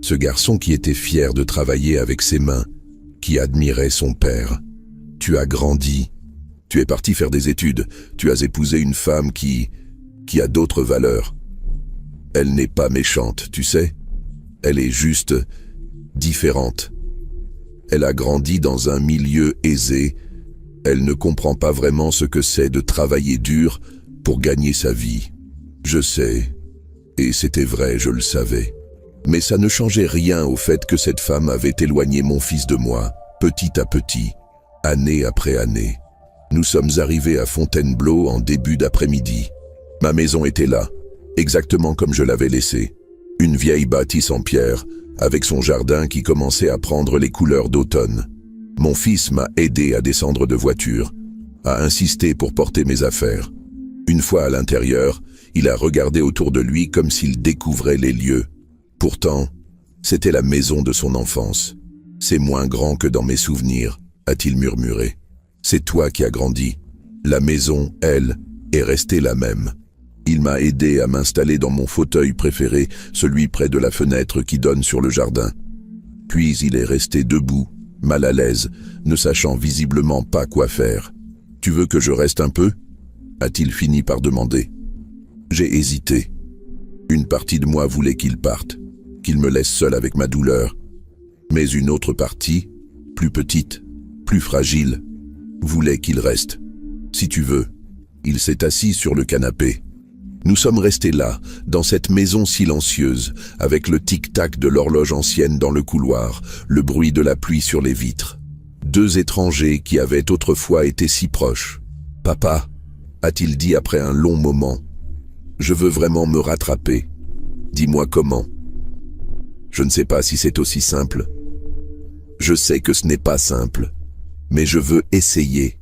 Ce garçon qui était fier de travailler avec ses mains, qui admirait son père. Tu as grandi. Tu es parti faire des études. Tu as épousé une femme qui a d'autres valeurs. Elle n'est pas méchante, tu sais. Elle est juste différente. Elle a grandi dans un milieu aisé. Elle ne comprend pas vraiment ce que c'est de travailler dur pour gagner sa vie. Je sais, et c'était vrai, je le savais. Mais ça ne changeait rien au fait que cette femme avait éloigné mon fils de moi, petit à petit, année après année. Nous sommes arrivés à Fontainebleau en début d'après-midi. Ma maison était là, exactement comme je l'avais laissée. Une vieille bâtisse en pierre, avec son jardin qui commençait à prendre les couleurs d'automne. Mon fils m'a aidé à descendre de voiture, a insisté pour porter mes affaires. Une fois à l'intérieur, il a regardé autour de lui comme s'il découvrait les lieux. Pourtant, c'était la maison de son enfance. C'est moins grand que dans mes souvenirs, a-t-il murmuré. C'est toi qui as grandi. La maison, elle, est restée la même. Il m'a aidé à m'installer dans mon fauteuil préféré, celui près de la fenêtre qui donne sur le jardin. Puis il est resté debout, mal à l'aise, ne sachant visiblement pas quoi faire. « Tu veux que je reste un peu ?» a-t-il fini par demander. J'ai hésité. Une partie de moi voulait qu'il parte, qu'il me laisse seul avec ma douleur. Mais une autre partie, plus petite, plus fragile, voulait qu'il reste. Si tu veux. Il s'est assis sur le canapé. Nous sommes restés là, dans cette maison silencieuse, avec le tic-tac de l'horloge ancienne dans le couloir, le bruit de la pluie sur les vitres. Deux étrangers qui avaient autrefois été si proches. « Papa » a-t-il dit après un long moment. « Je veux vraiment me rattraper. Dis-moi comment. » Je ne sais pas si c'est aussi simple. Je sais que ce n'est pas simple, mais je veux essayer.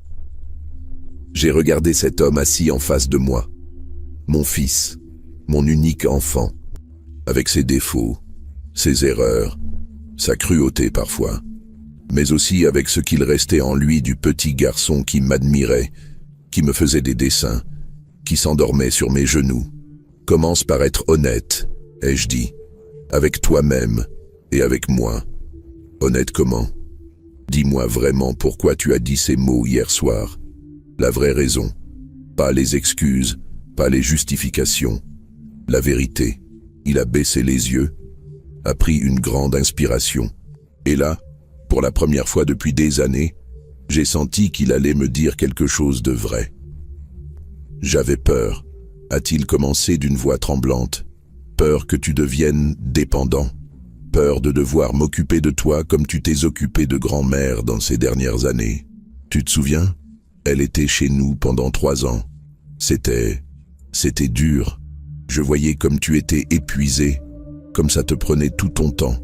J'ai regardé cet homme assis en face de moi. Mon fils, mon unique enfant, avec ses défauts, ses erreurs, sa cruauté parfois, mais aussi avec ce qu'il restait en lui du petit garçon qui m'admirait, qui me faisait des dessins, qui s'endormait sur mes genoux. Commence par être honnête, ai-je dit, avec toi-même et avec moi. Honnête comment? Dis-moi vraiment pourquoi tu as dit ces mots hier soir. La vraie raison, pas les excuses, pas les justifications. La vérité. Il a baissé les yeux, a pris une grande inspiration. Et là, pour la première fois depuis des années, j'ai senti qu'il allait me dire quelque chose de vrai. J'avais peur, a-t-il commencé d'une voix tremblante. Peur que tu deviennes dépendant. Peur de devoir m'occuper de toi comme tu t'es occupé de grand-mère dans ces dernières années. Tu te souviens? Elle était chez nous pendant 3 ans. C'était dur. Je voyais comme tu étais épuisé, comme ça te prenait tout ton temps,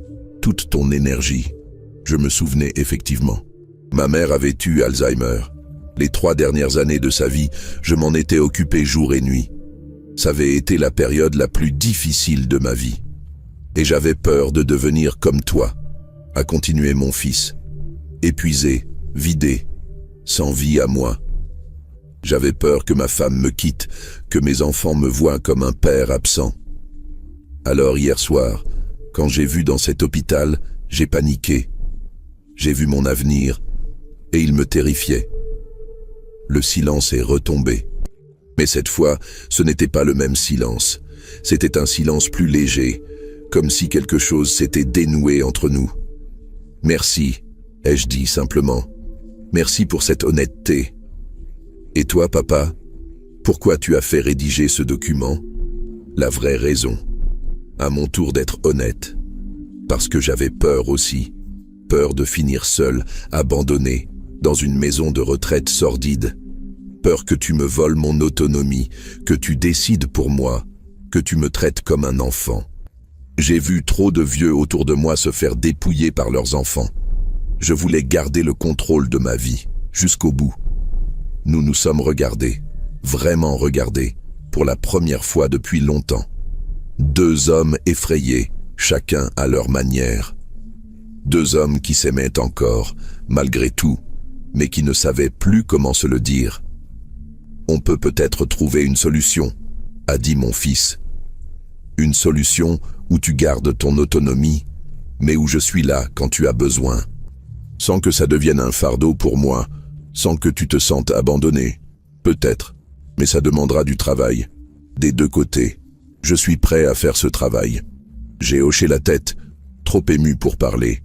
toute ton énergie. Je me souvenais effectivement. Ma mère avait eu Alzheimer. Les 3 dernières années de sa vie, je m'en étais occupé jour et nuit. Ça avait été la période la plus difficile de ma vie. Et j'avais peur de devenir comme toi, a continué mon fils. Épuisé, vidé, sans vie à moi. J'avais peur que ma femme me quitte, que mes enfants me voient comme un père absent. Alors hier soir, quand j'ai vu dans cet hôpital, j'ai paniqué. J'ai vu mon avenir, et il me terrifiait. Le silence est retombé. Mais cette fois, ce n'était pas le même silence. C'était un silence plus léger, comme si quelque chose s'était dénoué entre nous. « Merci », ai-je dit simplement. « Merci pour cette honnêteté. » « Et toi, papa, pourquoi tu as fait rédiger ce document ? » La vraie raison. À mon tour d'être honnête. Parce que j'avais peur aussi. Peur de finir seul, abandonné, dans une maison de retraite sordide. Peur que tu me voles mon autonomie, que tu décides pour moi, que tu me traites comme un enfant. J'ai vu trop de vieux autour de moi se faire dépouiller par leurs enfants. Je voulais garder le contrôle de ma vie, jusqu'au bout. Nous nous sommes regardés, vraiment regardés, pour la première fois depuis longtemps. Deux hommes effrayés, chacun à leur manière. Deux hommes qui s'aimaient encore, malgré tout, mais qui ne savaient plus comment se le dire. « On peut peut-être trouver une solution », a dit mon fils. « Une solution où tu gardes ton autonomie, mais où je suis là quand tu as besoin. Sans que ça devienne un fardeau pour moi, sans que tu te sentes abandonné. Peut-être, mais ça demandera du travail. Des deux côtés, je suis prêt à faire ce travail. » J'ai hoché la tête, trop ému pour parler.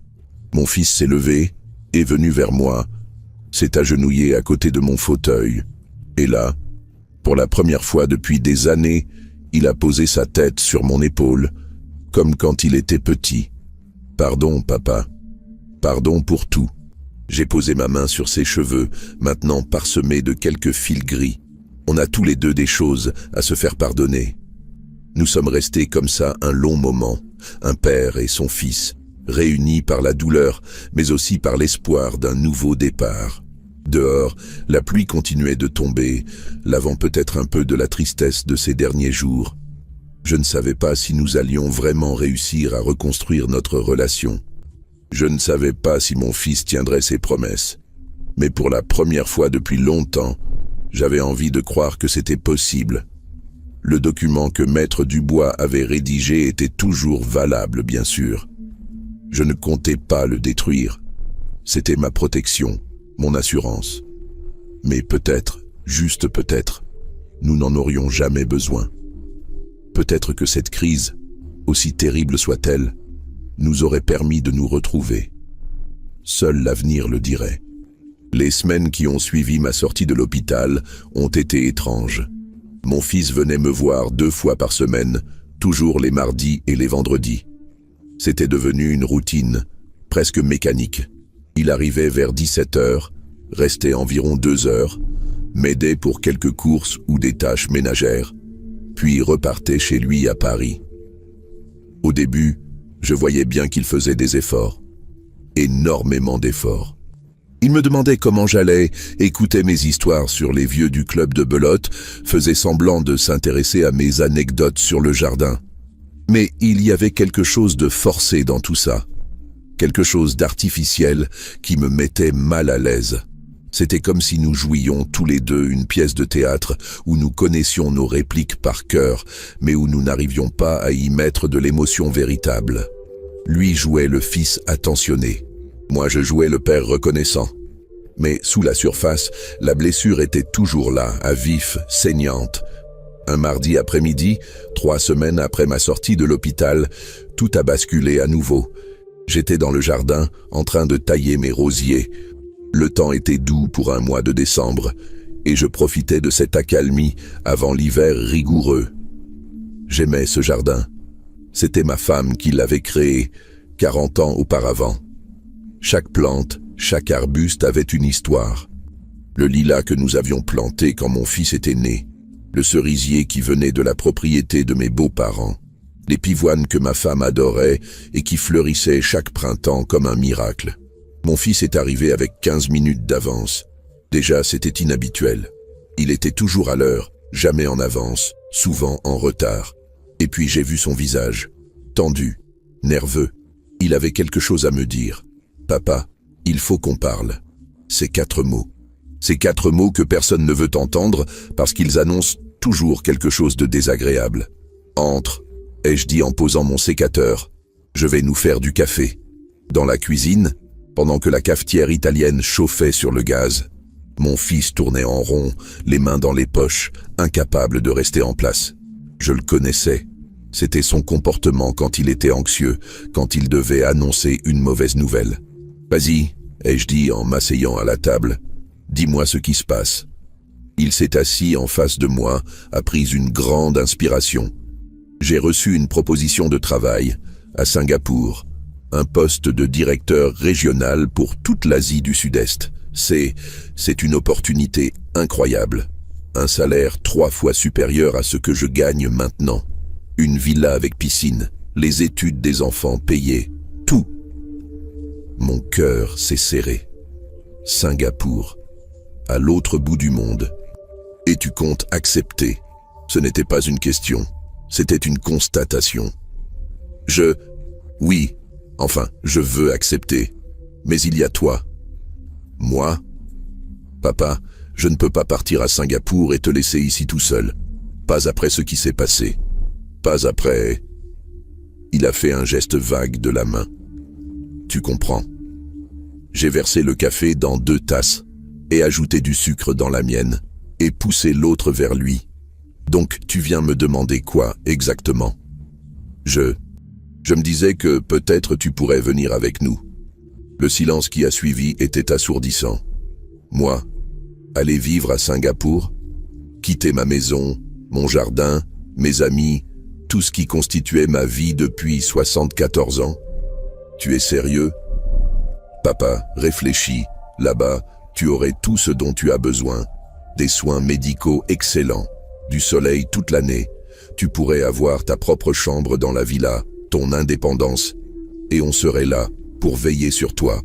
Mon fils s'est levé, est venu vers moi, s'est agenouillé à côté de mon fauteuil. Et là, pour la première fois depuis des années, il a posé sa tête sur mon épaule, comme quand il était petit. « Pardon, papa. Pardon pour tout. » J'ai posé ma main sur ses cheveux, maintenant parsemés de quelques fils gris. On a tous les deux des choses à se faire pardonner. Nous sommes restés comme ça un long moment, un père et son fils, réunis par la douleur, mais aussi par l'espoir d'un nouveau départ. Dehors, la pluie continuait de tomber, lavant peut-être un peu de la tristesse de ces derniers jours. Je ne savais pas si nous allions vraiment réussir à reconstruire notre relation. Je ne savais pas si mon fils tiendrait ses promesses. Mais pour la première fois depuis longtemps, j'avais envie de croire que c'était possible. Le document que Maître Dubois avait rédigé était toujours valable, bien sûr. Je ne comptais pas le détruire. C'était ma protection, mon assurance. Mais peut-être, juste peut-être, nous n'en aurions jamais besoin. Peut-être que cette crise, aussi terrible soit-elle, nous aurait permis de nous retrouver. Seul l'avenir le dirait. Les semaines qui ont suivi ma sortie de l'hôpital ont été étranges. Mon fils venait me voir 2 fois par semaine, toujours les mardis et les vendredis. C'était devenu une routine, presque mécanique. Il arrivait vers 17h, restait environ 2 heures, m'aidait pour quelques courses ou des tâches ménagères, puis repartait chez lui à Paris. Au début, je voyais bien qu'il faisait des efforts, énormément d'efforts. Il me demandait comment j'allais, écoutait mes histoires sur les vieux du club de belote, faisait semblant de s'intéresser à mes anecdotes sur le jardin. Mais il y avait quelque chose de forcé dans tout ça, quelque chose d'artificiel qui me mettait mal à l'aise. C'était comme si nous jouions tous les deux une pièce de théâtre où nous connaissions nos répliques par cœur, mais où nous n'arrivions pas à y mettre de l'émotion véritable. Lui jouait le fils attentionné. Moi, je jouais le père reconnaissant. Mais sous la surface, la blessure était toujours là, à vif, saignante. Un mardi après-midi, 3 semaines après ma sortie de l'hôpital, tout a basculé à nouveau. J'étais dans le jardin, en train de tailler mes rosiers. Le temps était doux pour un mois de décembre, et je profitais de cette accalmie avant l'hiver rigoureux. J'aimais ce jardin. C'était ma femme qui l'avait créé, 40 ans auparavant. Chaque plante, chaque arbuste avait une histoire. Le lilas que nous avions planté quand mon fils était né, le cerisier qui venait de la propriété de mes beaux-parents, les pivoines que ma femme adorait et qui fleurissaient chaque printemps comme un miracle. Mon fils est arrivé avec 15 minutes d'avance. Déjà, c'était inhabituel. Il était toujours à l'heure, jamais en avance, souvent en retard. Et puis j'ai vu son visage, tendu, nerveux. Il avait quelque chose à me dire. « Papa, il faut qu'on parle. » Ces 4 mots. Ces 4 mots que personne ne veut entendre parce qu'ils annoncent toujours quelque chose de désagréable. Entre, ai-je dit en posant mon sécateur. Je vais nous faire du café. Dans la cuisine, pendant que la cafetière italienne chauffait sur le gaz, mon fils tournait en rond, les mains dans les poches, incapable de rester en place. Je le connaissais. C'était son comportement quand il était anxieux, quand il devait annoncer une mauvaise nouvelle. « Vas-y », ai-je dit en m'asseyant à la table, « dis-moi ce qui se passe. » Il s'est assis en face de moi, a pris une grande inspiration. J'ai reçu une proposition de travail à Singapour, un poste de directeur régional pour toute l'Asie du Sud-Est. C'est une opportunité incroyable. Un salaire 3 fois supérieur à ce que je gagne maintenant. Une villa avec piscine, les études des enfants payées, tout. Mon cœur s'est serré. Singapour, à l'autre bout du monde. Et tu comptes accepter. Ce n'était pas une question, c'était une constatation. Oui, enfin, je veux accepter. Mais il y a toi. Moi? Papa, je ne peux pas partir à Singapour et te laisser ici tout seul. Pas après ce qui s'est passé. Pas après... Il a fait un geste vague de la main. Tu comprends. J'ai versé le café dans 2 tasses et ajouté du sucre dans la mienne et poussé l'autre vers lui. Donc tu viens me demander quoi exactement? Je me disais que peut-être tu pourrais venir avec nous. Le silence qui a suivi était assourdissant. Moi, aller vivre à Singapour, quitter ma maison, mon jardin, mes amis, tout ce qui constituait ma vie depuis 74 ans. Tu es sérieux? Papa, réfléchis, là-bas, tu aurais tout ce dont tu as besoin. Des soins médicaux excellents, du soleil toute l'année. Tu pourrais avoir ta propre chambre dans la villa, ton indépendance, et on serait là pour veiller sur toi.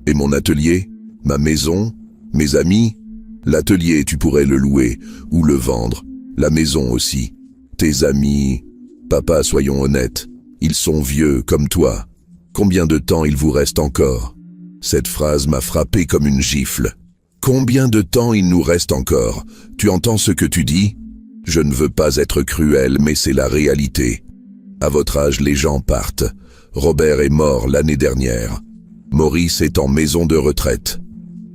Et mon atelier, ma maison, mes amis, l'atelier tu pourrais le louer ou le vendre, la maison aussi. Tes amis, papa, soyons honnêtes, ils sont vieux comme toi. Combien de temps il vous reste encore? Cette phrase m'a frappé comme une gifle. Combien de temps il nous reste encore? Tu entends ce que tu dis? Je ne veux pas être cruel, mais c'est la réalité. À votre âge, les gens partent. Robert est mort l'année dernière. Maurice est en maison de retraite.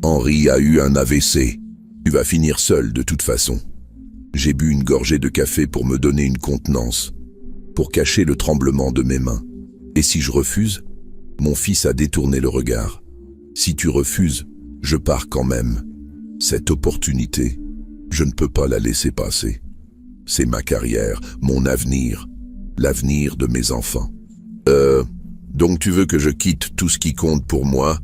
Henri a eu un AVC. Tu vas finir seul de toute façon. J'ai bu une gorgée de café pour me donner une contenance, pour cacher le tremblement de mes mains. Et si je refuse? Mon fils a détourné le regard. Si tu refuses, je pars quand même. Cette opportunité, je ne peux pas la laisser passer. C'est ma carrière, mon avenir, l'avenir de mes enfants. Donc tu veux que je quitte tout ce qui compte pour moi,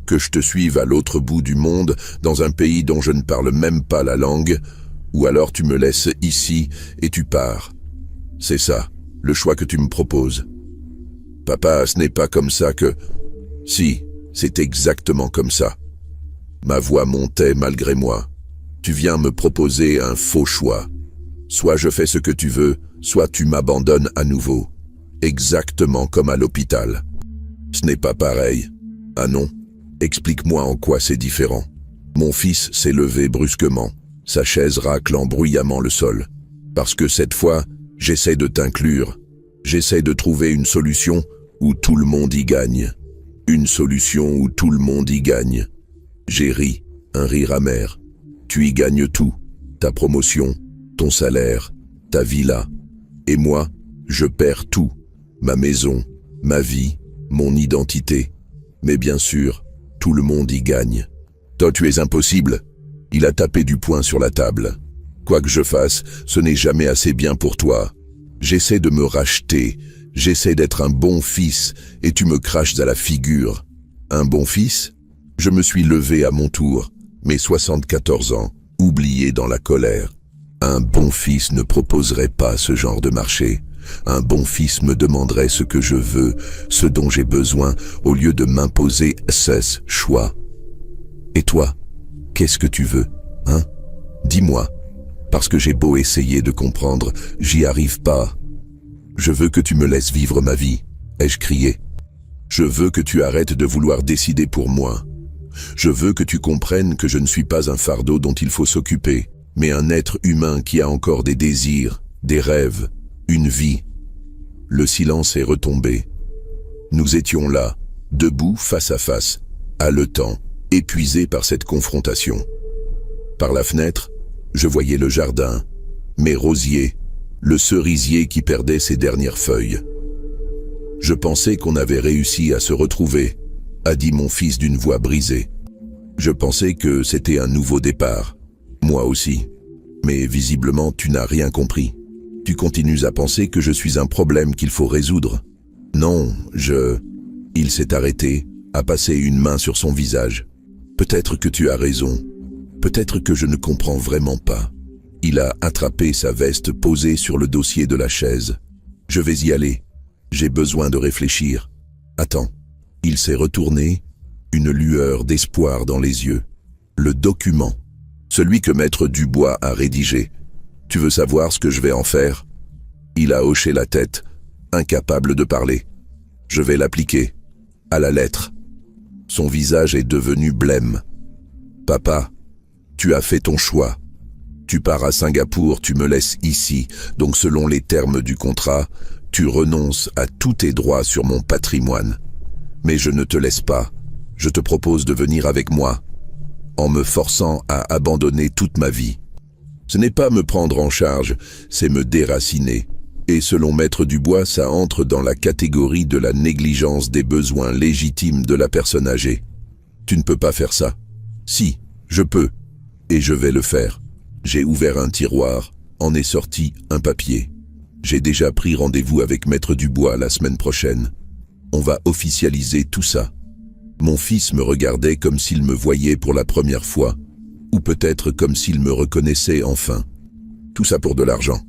que je te suive à l'autre bout du monde, dans un pays dont je ne parle même pas la langue, ou alors tu me laisses ici et tu pars. C'est ça, le choix que tu me proposes. Papa, ce n'est pas comme ça que... Si, c'est exactement comme ça. Ma voix montait malgré moi. Tu viens me proposer un faux choix. Soit je fais ce que tu veux, soit tu m'abandonnes à nouveau. Exactement comme à l'hôpital. Ce n'est pas pareil. Ah non, explique-moi en quoi c'est différent. Mon fils s'est levé brusquement, sa chaise raclant bruyamment le sol. Parce que cette fois, j'essaie de t'inclure. J'essaie de trouver une solution où tout le monde y gagne. Une solution où tout le monde y gagne. J'ai ri, un rire amer. Tu y gagnes tout. Ta promotion, ton salaire, ta villa. Et moi, je perds tout. Ma maison, ma vie, mon identité. Mais bien sûr, tout le monde y gagne. Toi, tu es impossible. Il a tapé du poing sur la table. Quoi que je fasse, ce n'est jamais assez bien pour toi. J'essaie de me racheter. J'essaie d'être un bon fils et tu me craches à la figure. Un bon fils? Je me suis levé à mon tour, mes 74 ans, oublié dans la colère. Un bon fils ne proposerait pas ce genre de marché. Un bon fils me demanderait ce que je veux, ce dont j'ai besoin, au lieu de m'imposer ce choix. Et toi, qu'est-ce que tu veux, hein? Dis-moi, parce que j'ai beau essayer de comprendre, j'y arrive pas. Je veux que tu me laisses vivre ma vie, ai-je crié. Je veux que tu arrêtes de vouloir décider pour moi. Je veux que tu comprennes que je ne suis pas un fardeau dont il faut s'occuper, mais un être humain qui a encore des désirs, des rêves, une vie. » Le silence est retombé. Nous étions là, debout face à face, haletants, épuisés par cette confrontation. Par la fenêtre, je voyais le jardin, mes rosiers, le cerisier qui perdait ses dernières feuilles. « Je pensais qu'on avait réussi à se retrouver », a dit mon fils d'une voix brisée. Je pensais que c'était un nouveau départ. Moi aussi. Mais visiblement, tu n'as rien compris. Tu continues à penser que je suis un problème qu'il faut résoudre. Non, Il s'est arrêté, a passé une main sur son visage. Peut-être que tu as raison. Peut-être que je ne comprends vraiment pas. Il a attrapé sa veste posée sur le dossier de la chaise. Je vais y aller. J'ai besoin de réfléchir. Attends. Il s'est retourné, une lueur d'espoir dans les yeux. Le document. Celui que Maître Dubois a rédigé. Tu veux savoir ce que je vais en faire? Il a hoché la tête, incapable de parler. Je vais l'appliquer. À la lettre. Son visage est devenu blême. Papa, tu as fait ton choix. Tu pars à Singapour, tu me laisses ici, donc selon les termes du contrat, tu renonces à tous tes droits sur mon patrimoine. Mais je ne te laisse pas. Je te propose de venir avec moi, en me forçant à abandonner toute ma vie. Ce n'est pas me prendre en charge, c'est me déraciner. Et selon Maître Dubois, ça entre dans la catégorie de la négligence des besoins légitimes de la personne âgée. Tu ne peux pas faire ça. Si, je peux. Et je vais le faire. J'ai ouvert un tiroir, en est sorti un papier. J'ai déjà pris rendez-vous avec Maître Dubois la semaine prochaine. On va officialiser tout ça. Mon fils me regardait comme s'il me voyait pour la première fois, ou peut-être comme s'il me reconnaissait enfin. Tout ça pour de l'argent.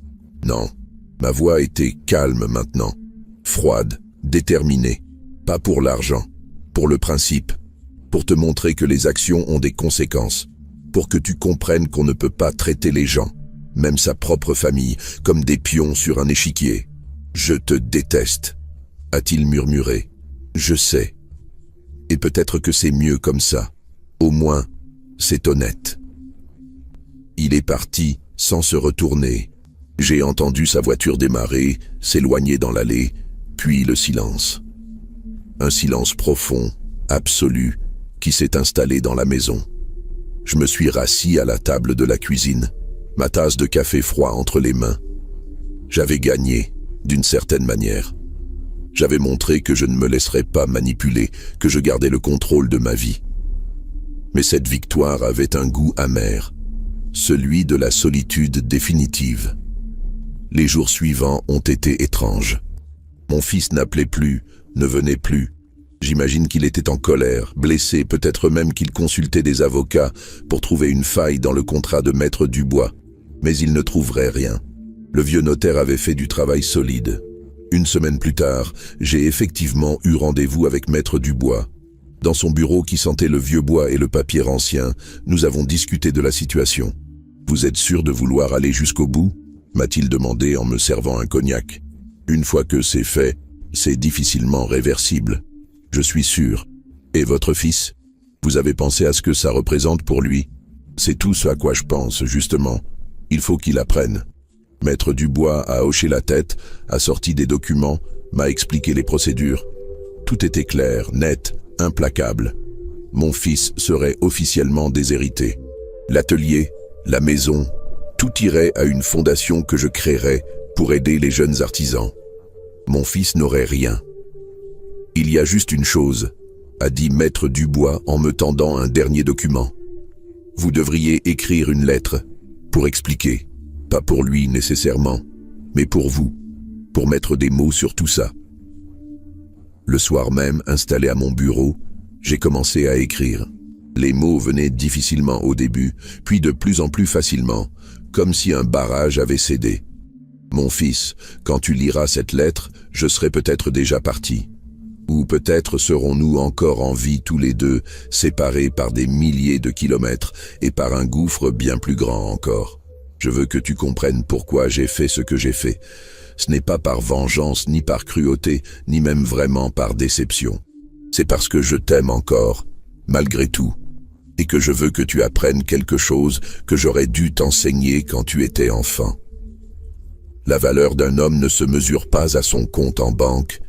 Non, ma voix était calme maintenant, froide, déterminée. Pas pour l'argent, pour le principe, pour te montrer que les actions ont des conséquences, pour que tu comprennes qu'on ne peut pas traiter les gens, même sa propre famille, comme des pions sur un échiquier. « Je te déteste », a-t-il murmuré. « Je sais. Et peut-être que c'est mieux comme ça. Au moins, c'est honnête. » Il est parti, sans se retourner. J'ai entendu sa voiture démarrer, s'éloigner dans l'allée, puis le silence. Un silence profond, absolu, qui s'est installé dans la maison. Je me suis rassis à la table de la cuisine, ma tasse de café froid entre les mains. J'avais gagné, d'une certaine manière. J'avais montré que je ne me laisserais pas manipuler, que je gardais le contrôle de ma vie. Mais cette victoire avait un goût amer, celui de la solitude définitive. Les jours suivants ont été étranges. Mon fils n'appelait plus, ne venait plus. J'imagine qu'il était en colère, blessé, peut-être même qu'il consultait des avocats pour trouver une faille dans le contrat de Maître Dubois. Mais il ne trouverait rien. Le vieux notaire avait fait du travail solide. Une semaine plus tard, j'ai effectivement eu rendez-vous avec Maître Dubois. Dans son bureau qui sentait le vieux bois et le papier ancien, nous avons discuté de la situation. « Vous êtes sûr de vouloir aller jusqu'au bout ?» m'a-t-il demandé en me servant un cognac. « Une fois que c'est fait, c'est difficilement réversible. Je suis sûr. Et votre fils? Vous avez pensé à ce que ça représente pour lui? C'est tout ce à quoi je pense, justement. Il faut qu'il apprenne. » Maître Dubois a hoché la tête, a sorti des documents, m'a expliqué les procédures. Tout était clair, net, implacable. Mon fils serait officiellement déshérité. L'atelier, la maison, tout irait à une fondation que je créerais pour aider les jeunes artisans. Mon fils n'aurait rien. « Il y a juste une chose », a dit Maître Dubois en me tendant un dernier document. « Vous devriez écrire une lettre pour expliquer. Pas pour lui nécessairement, mais pour vous, pour mettre des mots sur tout ça. » Le soir même, installé à mon bureau, j'ai commencé à écrire. Les mots venaient difficilement au début, puis de plus en plus facilement, comme si un barrage avait cédé. « Mon fils, quand tu liras cette lettre, je serai peut-être déjà parti. Ou peut-être serons-nous encore en vie tous les deux, séparés par des milliers de kilomètres et par un gouffre bien plus grand encore. Je veux que tu comprennes pourquoi j'ai fait ce que j'ai fait. Ce n'est pas par vengeance, ni par cruauté, ni même vraiment par déception. C'est parce que je t'aime encore, malgré tout, et que je veux que tu apprennes quelque chose que j'aurais dû t'enseigner quand tu étais enfant. La valeur d'un homme ne se mesure pas à son compte en banque,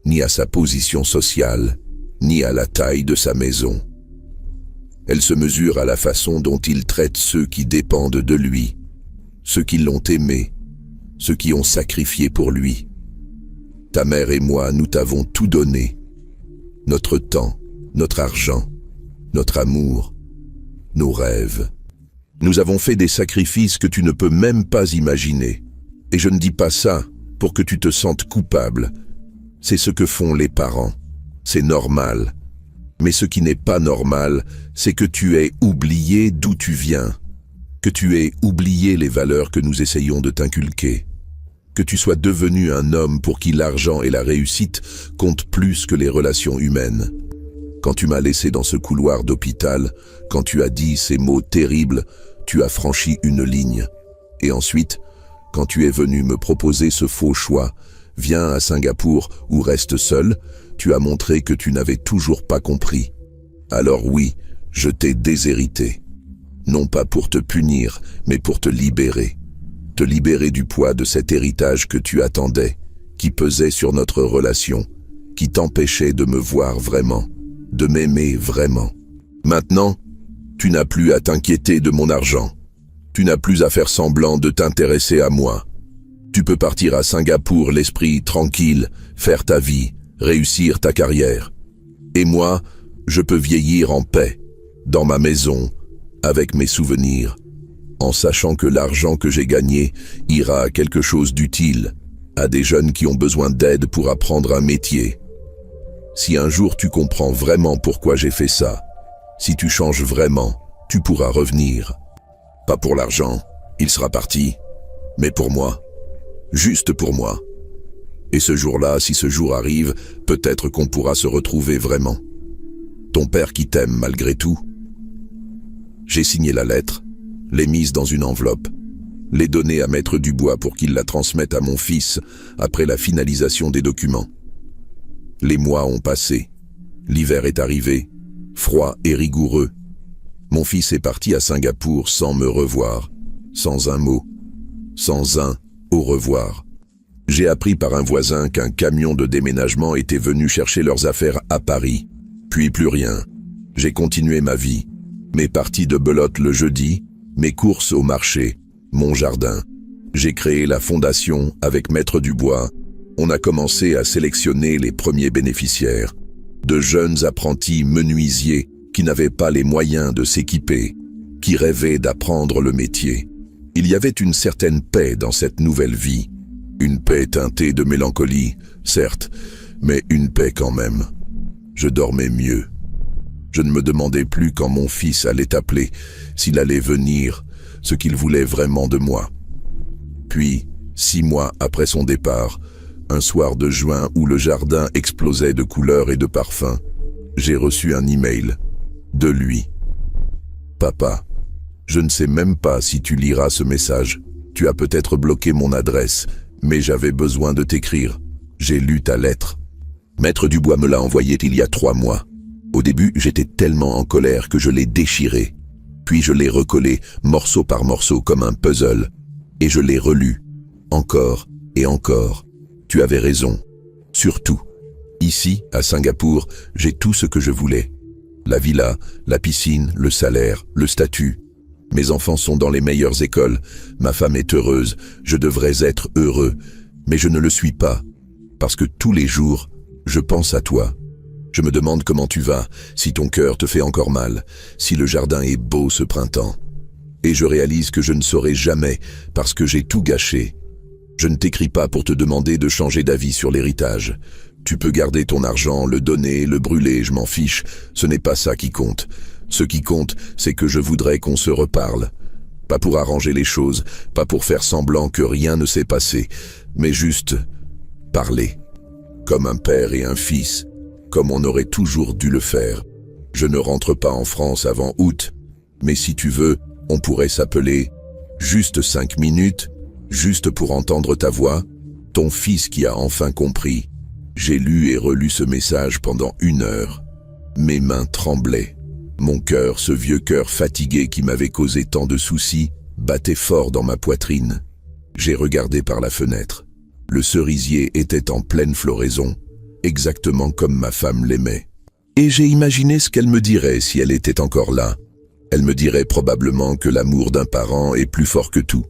ni à sa position sociale, ni à la taille de sa maison. Elle se mesure à la façon dont il traite ceux qui dépendent de lui, ceux qui l'ont aimé, ceux qui ont sacrifié pour lui. Ta mère et moi, nous t'avons tout donné. Notre temps, notre argent, notre amour, nos rêves. Nous avons fait des sacrifices que tu ne peux même pas imaginer. Et je ne dis pas ça pour que tu te sentes coupable. C'est ce que font les parents. C'est normal. Mais ce qui n'est pas normal, c'est que tu aies oublié d'où tu viens, que tu aies oublié les valeurs que nous essayons de t'inculquer, que tu sois devenu un homme pour qui l'argent et la réussite comptent plus que les relations humaines. Quand tu m'as laissé dans ce couloir d'hôpital, quand tu as dit ces mots terribles, tu as franchi une ligne. Et ensuite, quand tu es venu me proposer ce faux choix, viens à Singapour ou reste seul, tu as montré que tu n'avais toujours pas compris. Alors oui, je t'ai déshérité. Non pas pour te punir, mais pour te libérer. Te libérer du poids de cet héritage que tu attendais, qui pesait sur notre relation, qui t'empêchait de me voir vraiment, de m'aimer vraiment. Maintenant, tu n'as plus à t'inquiéter de mon argent. Tu n'as plus à faire semblant de t'intéresser à moi. Tu peux partir à Singapour l'esprit tranquille, faire ta vie, réussir ta carrière. Et moi, je peux vieillir en paix, dans ma maison, avec mes souvenirs, en sachant que l'argent que j'ai gagné ira à quelque chose d'utile, à des jeunes qui ont besoin d'aide pour apprendre un métier. Si un jour tu comprends vraiment pourquoi j'ai fait ça, si tu changes vraiment, tu pourras revenir. Pas pour l'argent, il sera parti, mais pour moi, juste pour moi. Et ce jour-là, si ce jour arrive, peut-être qu'on pourra se retrouver vraiment. Ton père qui t'aime malgré tout. J'ai signé la lettre, l'ai mise dans une enveloppe, l'ai donnée à Maître Dubois pour qu'il la transmette à mon fils après la finalisation des documents. Les mois ont passé, l'hiver est arrivé, froid et rigoureux. Mon fils est parti à Singapour sans me revoir, sans un mot, sans un au revoir. J'ai appris par un voisin qu'un camion de déménagement était venu chercher leurs affaires à Paris. Puis plus rien. J'ai continué ma vie. Mes parties de belote le jeudi, mes courses au marché, mon jardin. J'ai créé la fondation avec Maître Dubois. On a commencé à sélectionner les premiers bénéficiaires. De jeunes apprentis menuisiers qui n'avaient pas les moyens de s'équiper, qui rêvaient d'apprendre le métier. Il y avait une certaine paix dans cette nouvelle vie. Une paix teintée de mélancolie, certes, mais une paix quand même. Je dormais mieux. Je ne me demandais plus quand mon fils allait appeler, s'il allait venir, ce qu'il voulait vraiment de moi. Puis, 6 mois après son départ, un soir de juin où le jardin explosait de couleurs et de parfums, j'ai reçu un email de lui. Papa, je ne sais même pas si tu liras ce message. Tu as peut-être bloqué mon adresse, mais j'avais besoin de t'écrire. J'ai lu ta lettre. Maître Dubois me l'a envoyée il y a 3 mois. Au début, j'étais tellement en colère que je l'ai déchirée. Puis je l'ai recollée, morceau par morceau, comme un puzzle. Et je l'ai relue, encore et encore. Tu avais raison. Surtout, ici, à Singapour, j'ai tout ce que je voulais. La villa, la piscine, le salaire, le statut. Mes enfants sont dans les meilleures écoles. Ma femme est heureuse. Je devrais être heureux. Mais je ne le suis pas. Parce que tous les jours, je pense à toi. Je me demande comment tu vas, si ton cœur te fait encore mal, si le jardin est beau ce printemps. Et je réalise que je ne saurai jamais parce que j'ai tout gâché. Je ne t'écris pas pour te demander de changer d'avis sur l'héritage. Tu peux garder ton argent, le donner, le brûler, je m'en fiche. Ce n'est pas ça qui compte. Ce qui compte, c'est que je voudrais qu'on se reparle. Pas pour arranger les choses, pas pour faire semblant que rien ne s'est passé, mais juste parler. Comme un père et un fils, comme on aurait toujours dû le faire. Je ne rentre pas en France avant août, mais si tu veux, on pourrait s'appeler juste 5 minutes, juste pour entendre ta voix, ton fils qui a enfin compris. J'ai lu et relu ce message pendant 1 heure. Mes mains tremblaient. Mon cœur, ce vieux cœur fatigué qui m'avait causé tant de soucis, battait fort dans ma poitrine. J'ai regardé par la fenêtre. Le cerisier était en pleine floraison, exactement comme ma femme l'aimait. Et j'ai imaginé ce qu'elle me dirait si elle était encore là. Elle me dirait probablement que l'amour d'un parent est plus fort que tout,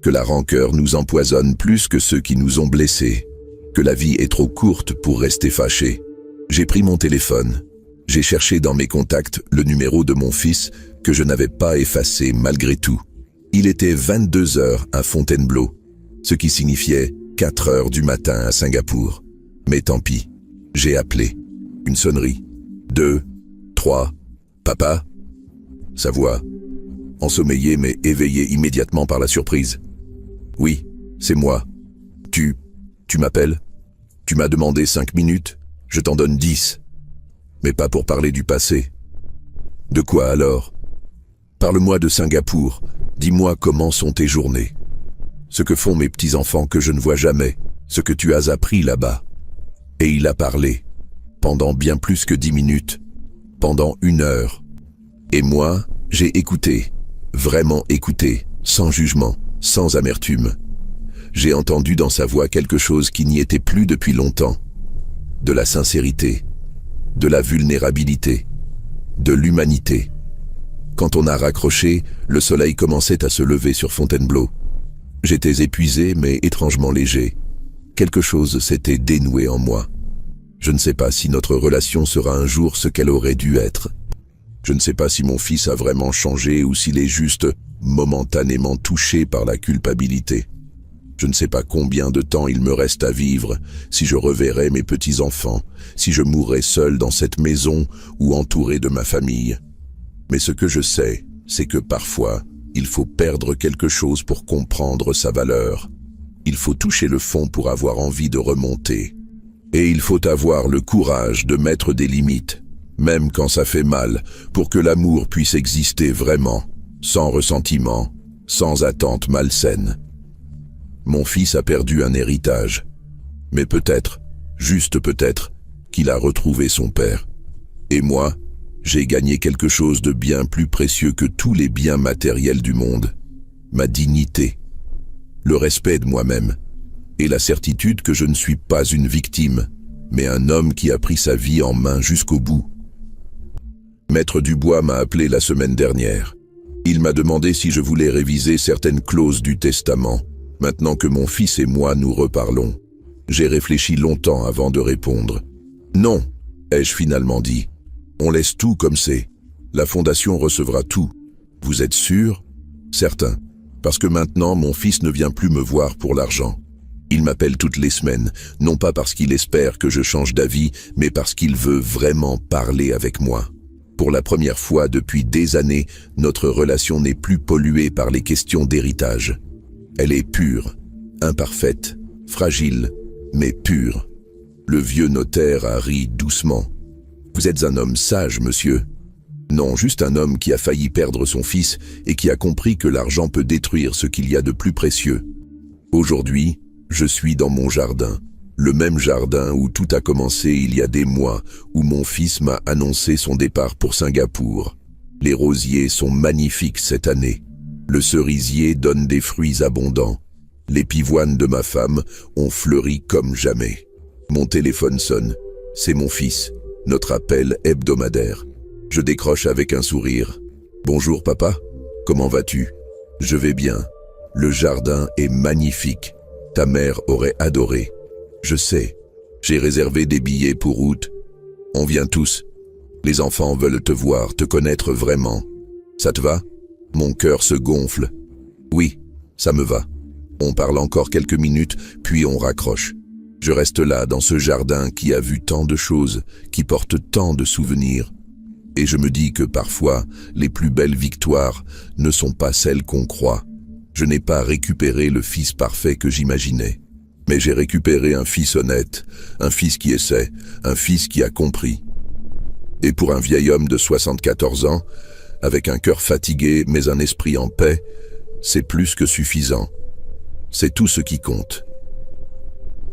que la rancœur nous empoisonne plus que ceux qui nous ont blessés, que la vie est trop courte pour rester fâché. J'ai pris mon téléphone. J'ai cherché dans mes contacts le numéro de mon fils que je n'avais pas effacé malgré tout. Il était 22 heures à Fontainebleau, ce qui signifiait 4 heures du matin à Singapour. Mais tant pis, j'ai appelé. Une sonnerie. 2, 3, papa? Sa voix, ensommeillée mais éveillée immédiatement par la surprise. Oui, c'est moi. Tu m'appelles? Tu m'as demandé 5 minutes, je t'en donne 10. Mais pas pour parler du passé. De quoi alors? Parle-moi de Singapour, dis-moi comment sont tes journées. Ce que font mes petits-enfants que je ne vois jamais, ce que tu as appris là-bas. Et il a parlé, pendant bien plus que 10 minutes, pendant 1 heure. Et moi, j'ai écouté, vraiment écouté, sans jugement, sans amertume. J'ai entendu dans sa voix quelque chose qui n'y était plus depuis longtemps. De la sincérité, de la vulnérabilité, de l'humanité. Quand on a raccroché, le soleil commençait à se lever sur Fontainebleau. J'étais épuisé mais étrangement léger. Quelque chose s'était dénoué en moi. Je ne sais pas si notre relation sera un jour ce qu'elle aurait dû être. Je ne sais pas si mon fils a vraiment changé ou s'il est juste momentanément touché par la culpabilité. Je ne sais pas combien de temps il me reste à vivre, si je reverrai mes petits-enfants, si je mourrai seul dans cette maison ou entouré de ma famille. Mais ce que je sais, c'est que parfois, il faut perdre quelque chose pour comprendre sa valeur. Il faut toucher le fond pour avoir envie de remonter. Et il faut avoir le courage de mettre des limites, même quand ça fait mal, pour que l'amour puisse exister vraiment, sans ressentiment, sans attente malsaine. Mon fils a perdu un héritage, mais peut-être, juste peut-être, qu'il a retrouvé son père. Et moi, j'ai gagné quelque chose de bien plus précieux que tous les biens matériels du monde, ma dignité, le respect de moi-même, et la certitude que je ne suis pas une victime, mais un homme qui a pris sa vie en main jusqu'au bout. Maître Dubois m'a appelé la semaine dernière. Il m'a demandé si je voulais réviser certaines clauses du testament, maintenant que mon fils et moi nous reparlons. J'ai réfléchi longtemps avant de répondre. Non, ai-je finalement dit. On laisse tout comme c'est. La fondation recevra tout. Vous êtes sûr? Certain. Parce que maintenant, mon fils ne vient plus me voir pour l'argent. Il m'appelle toutes les semaines, non pas parce qu'il espère que je change d'avis, mais parce qu'il veut vraiment parler avec moi. Pour la première fois depuis des années, notre relation n'est plus polluée par les questions d'héritage. Elle est pure, imparfaite, fragile, mais pure. Le vieux notaire a ri doucement. Vous êtes un homme sage, monsieur. Non, juste un homme qui a failli perdre son fils et qui a compris que l'argent peut détruire ce qu'il y a de plus précieux. Aujourd'hui, je suis dans mon jardin. Le même jardin où tout a commencé il y a des mois, où mon fils m'a annoncé son départ pour Singapour. Les rosiers sont magnifiques cette année. Le cerisier donne des fruits abondants. Les pivoines de ma femme ont fleuri comme jamais. Mon téléphone sonne. C'est mon fils. Notre appel hebdomadaire. Je décroche avec un sourire. Bonjour papa, comment vas-tu? Je vais bien. Le jardin est magnifique. Ta mère aurait adoré. Je sais. J'ai réservé des billets pour août. On vient tous. Les enfants veulent te voir, te connaître vraiment. Ça te va? Mon cœur se gonfle. Oui, ça me va. On parle encore quelques minutes, puis on raccroche. Je reste là, dans ce jardin qui a vu tant de choses, qui porte tant de souvenirs. Et je me dis que parfois, les plus belles victoires ne sont pas celles qu'on croit. Je n'ai pas récupéré le fils parfait que j'imaginais. Mais j'ai récupéré un fils honnête, un fils qui essaie, un fils qui a compris. Et pour un vieil homme de 74 ans, avec un cœur fatigué mais un esprit en paix, c'est plus que suffisant. C'est tout ce qui compte.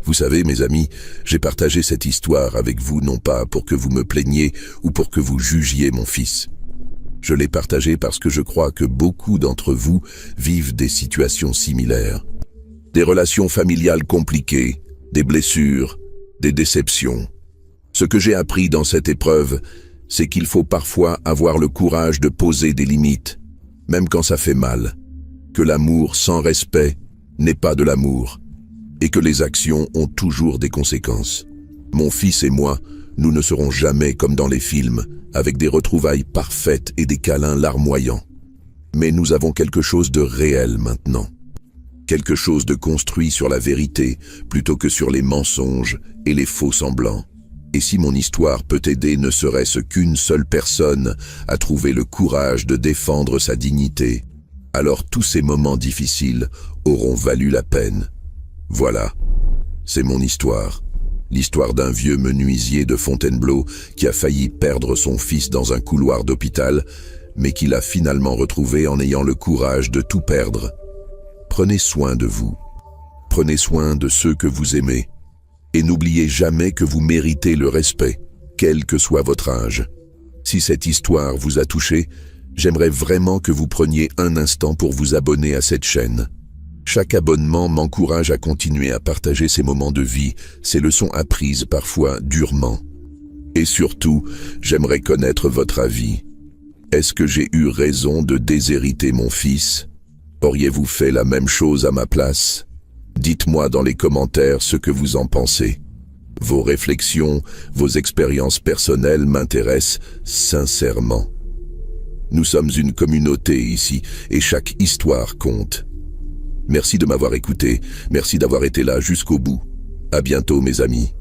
Vous savez, mes amis, j'ai partagé cette histoire avec vous non pas pour que vous me plaigniez ou pour que vous jugiez mon fils. Je l'ai partagé parce que je crois que beaucoup d'entre vous vivent des situations similaires. Des relations familiales compliquées, des blessures, des déceptions. Ce que j'ai appris dans cette épreuve, c'est qu'il faut parfois avoir le courage de poser des limites, même quand ça fait mal. Que l'amour sans respect n'est pas de l'amour, et que les actions ont toujours des conséquences. Mon fils et moi, nous ne serons jamais comme dans les films, avec des retrouvailles parfaites et des câlins larmoyants. Mais nous avons quelque chose de réel maintenant. Quelque chose de construit sur la vérité, plutôt que sur les mensonges et les faux semblants. Et si mon histoire peut aider ne serait-ce qu'une seule personne à trouver le courage de défendre sa dignité, alors tous ces moments difficiles auront valu la peine. Voilà, c'est mon histoire. L'histoire d'un vieux menuisier de Fontainebleau qui a failli perdre son fils dans un couloir d'hôpital, mais qui l'a finalement retrouvé en ayant le courage de tout perdre. Prenez soin de vous. Prenez soin de ceux que vous aimez. Et n'oubliez jamais que vous méritez le respect, quel que soit votre âge. Si cette histoire vous a touché, j'aimerais vraiment que vous preniez un instant pour vous abonner à cette chaîne. Chaque abonnement m'encourage à continuer à partager ces moments de vie, ces leçons apprises parfois durement. Et surtout, j'aimerais connaître votre avis. Est-ce que j'ai eu raison de déshériter mon fils? Auriez-vous fait la même chose à ma place? Dites-moi dans les commentaires ce que vous en pensez. Vos réflexions, vos expériences personnelles m'intéressent sincèrement. Nous sommes une communauté ici, et chaque histoire compte. Merci de m'avoir écouté, merci d'avoir été là jusqu'au bout. À bientôt mes amis.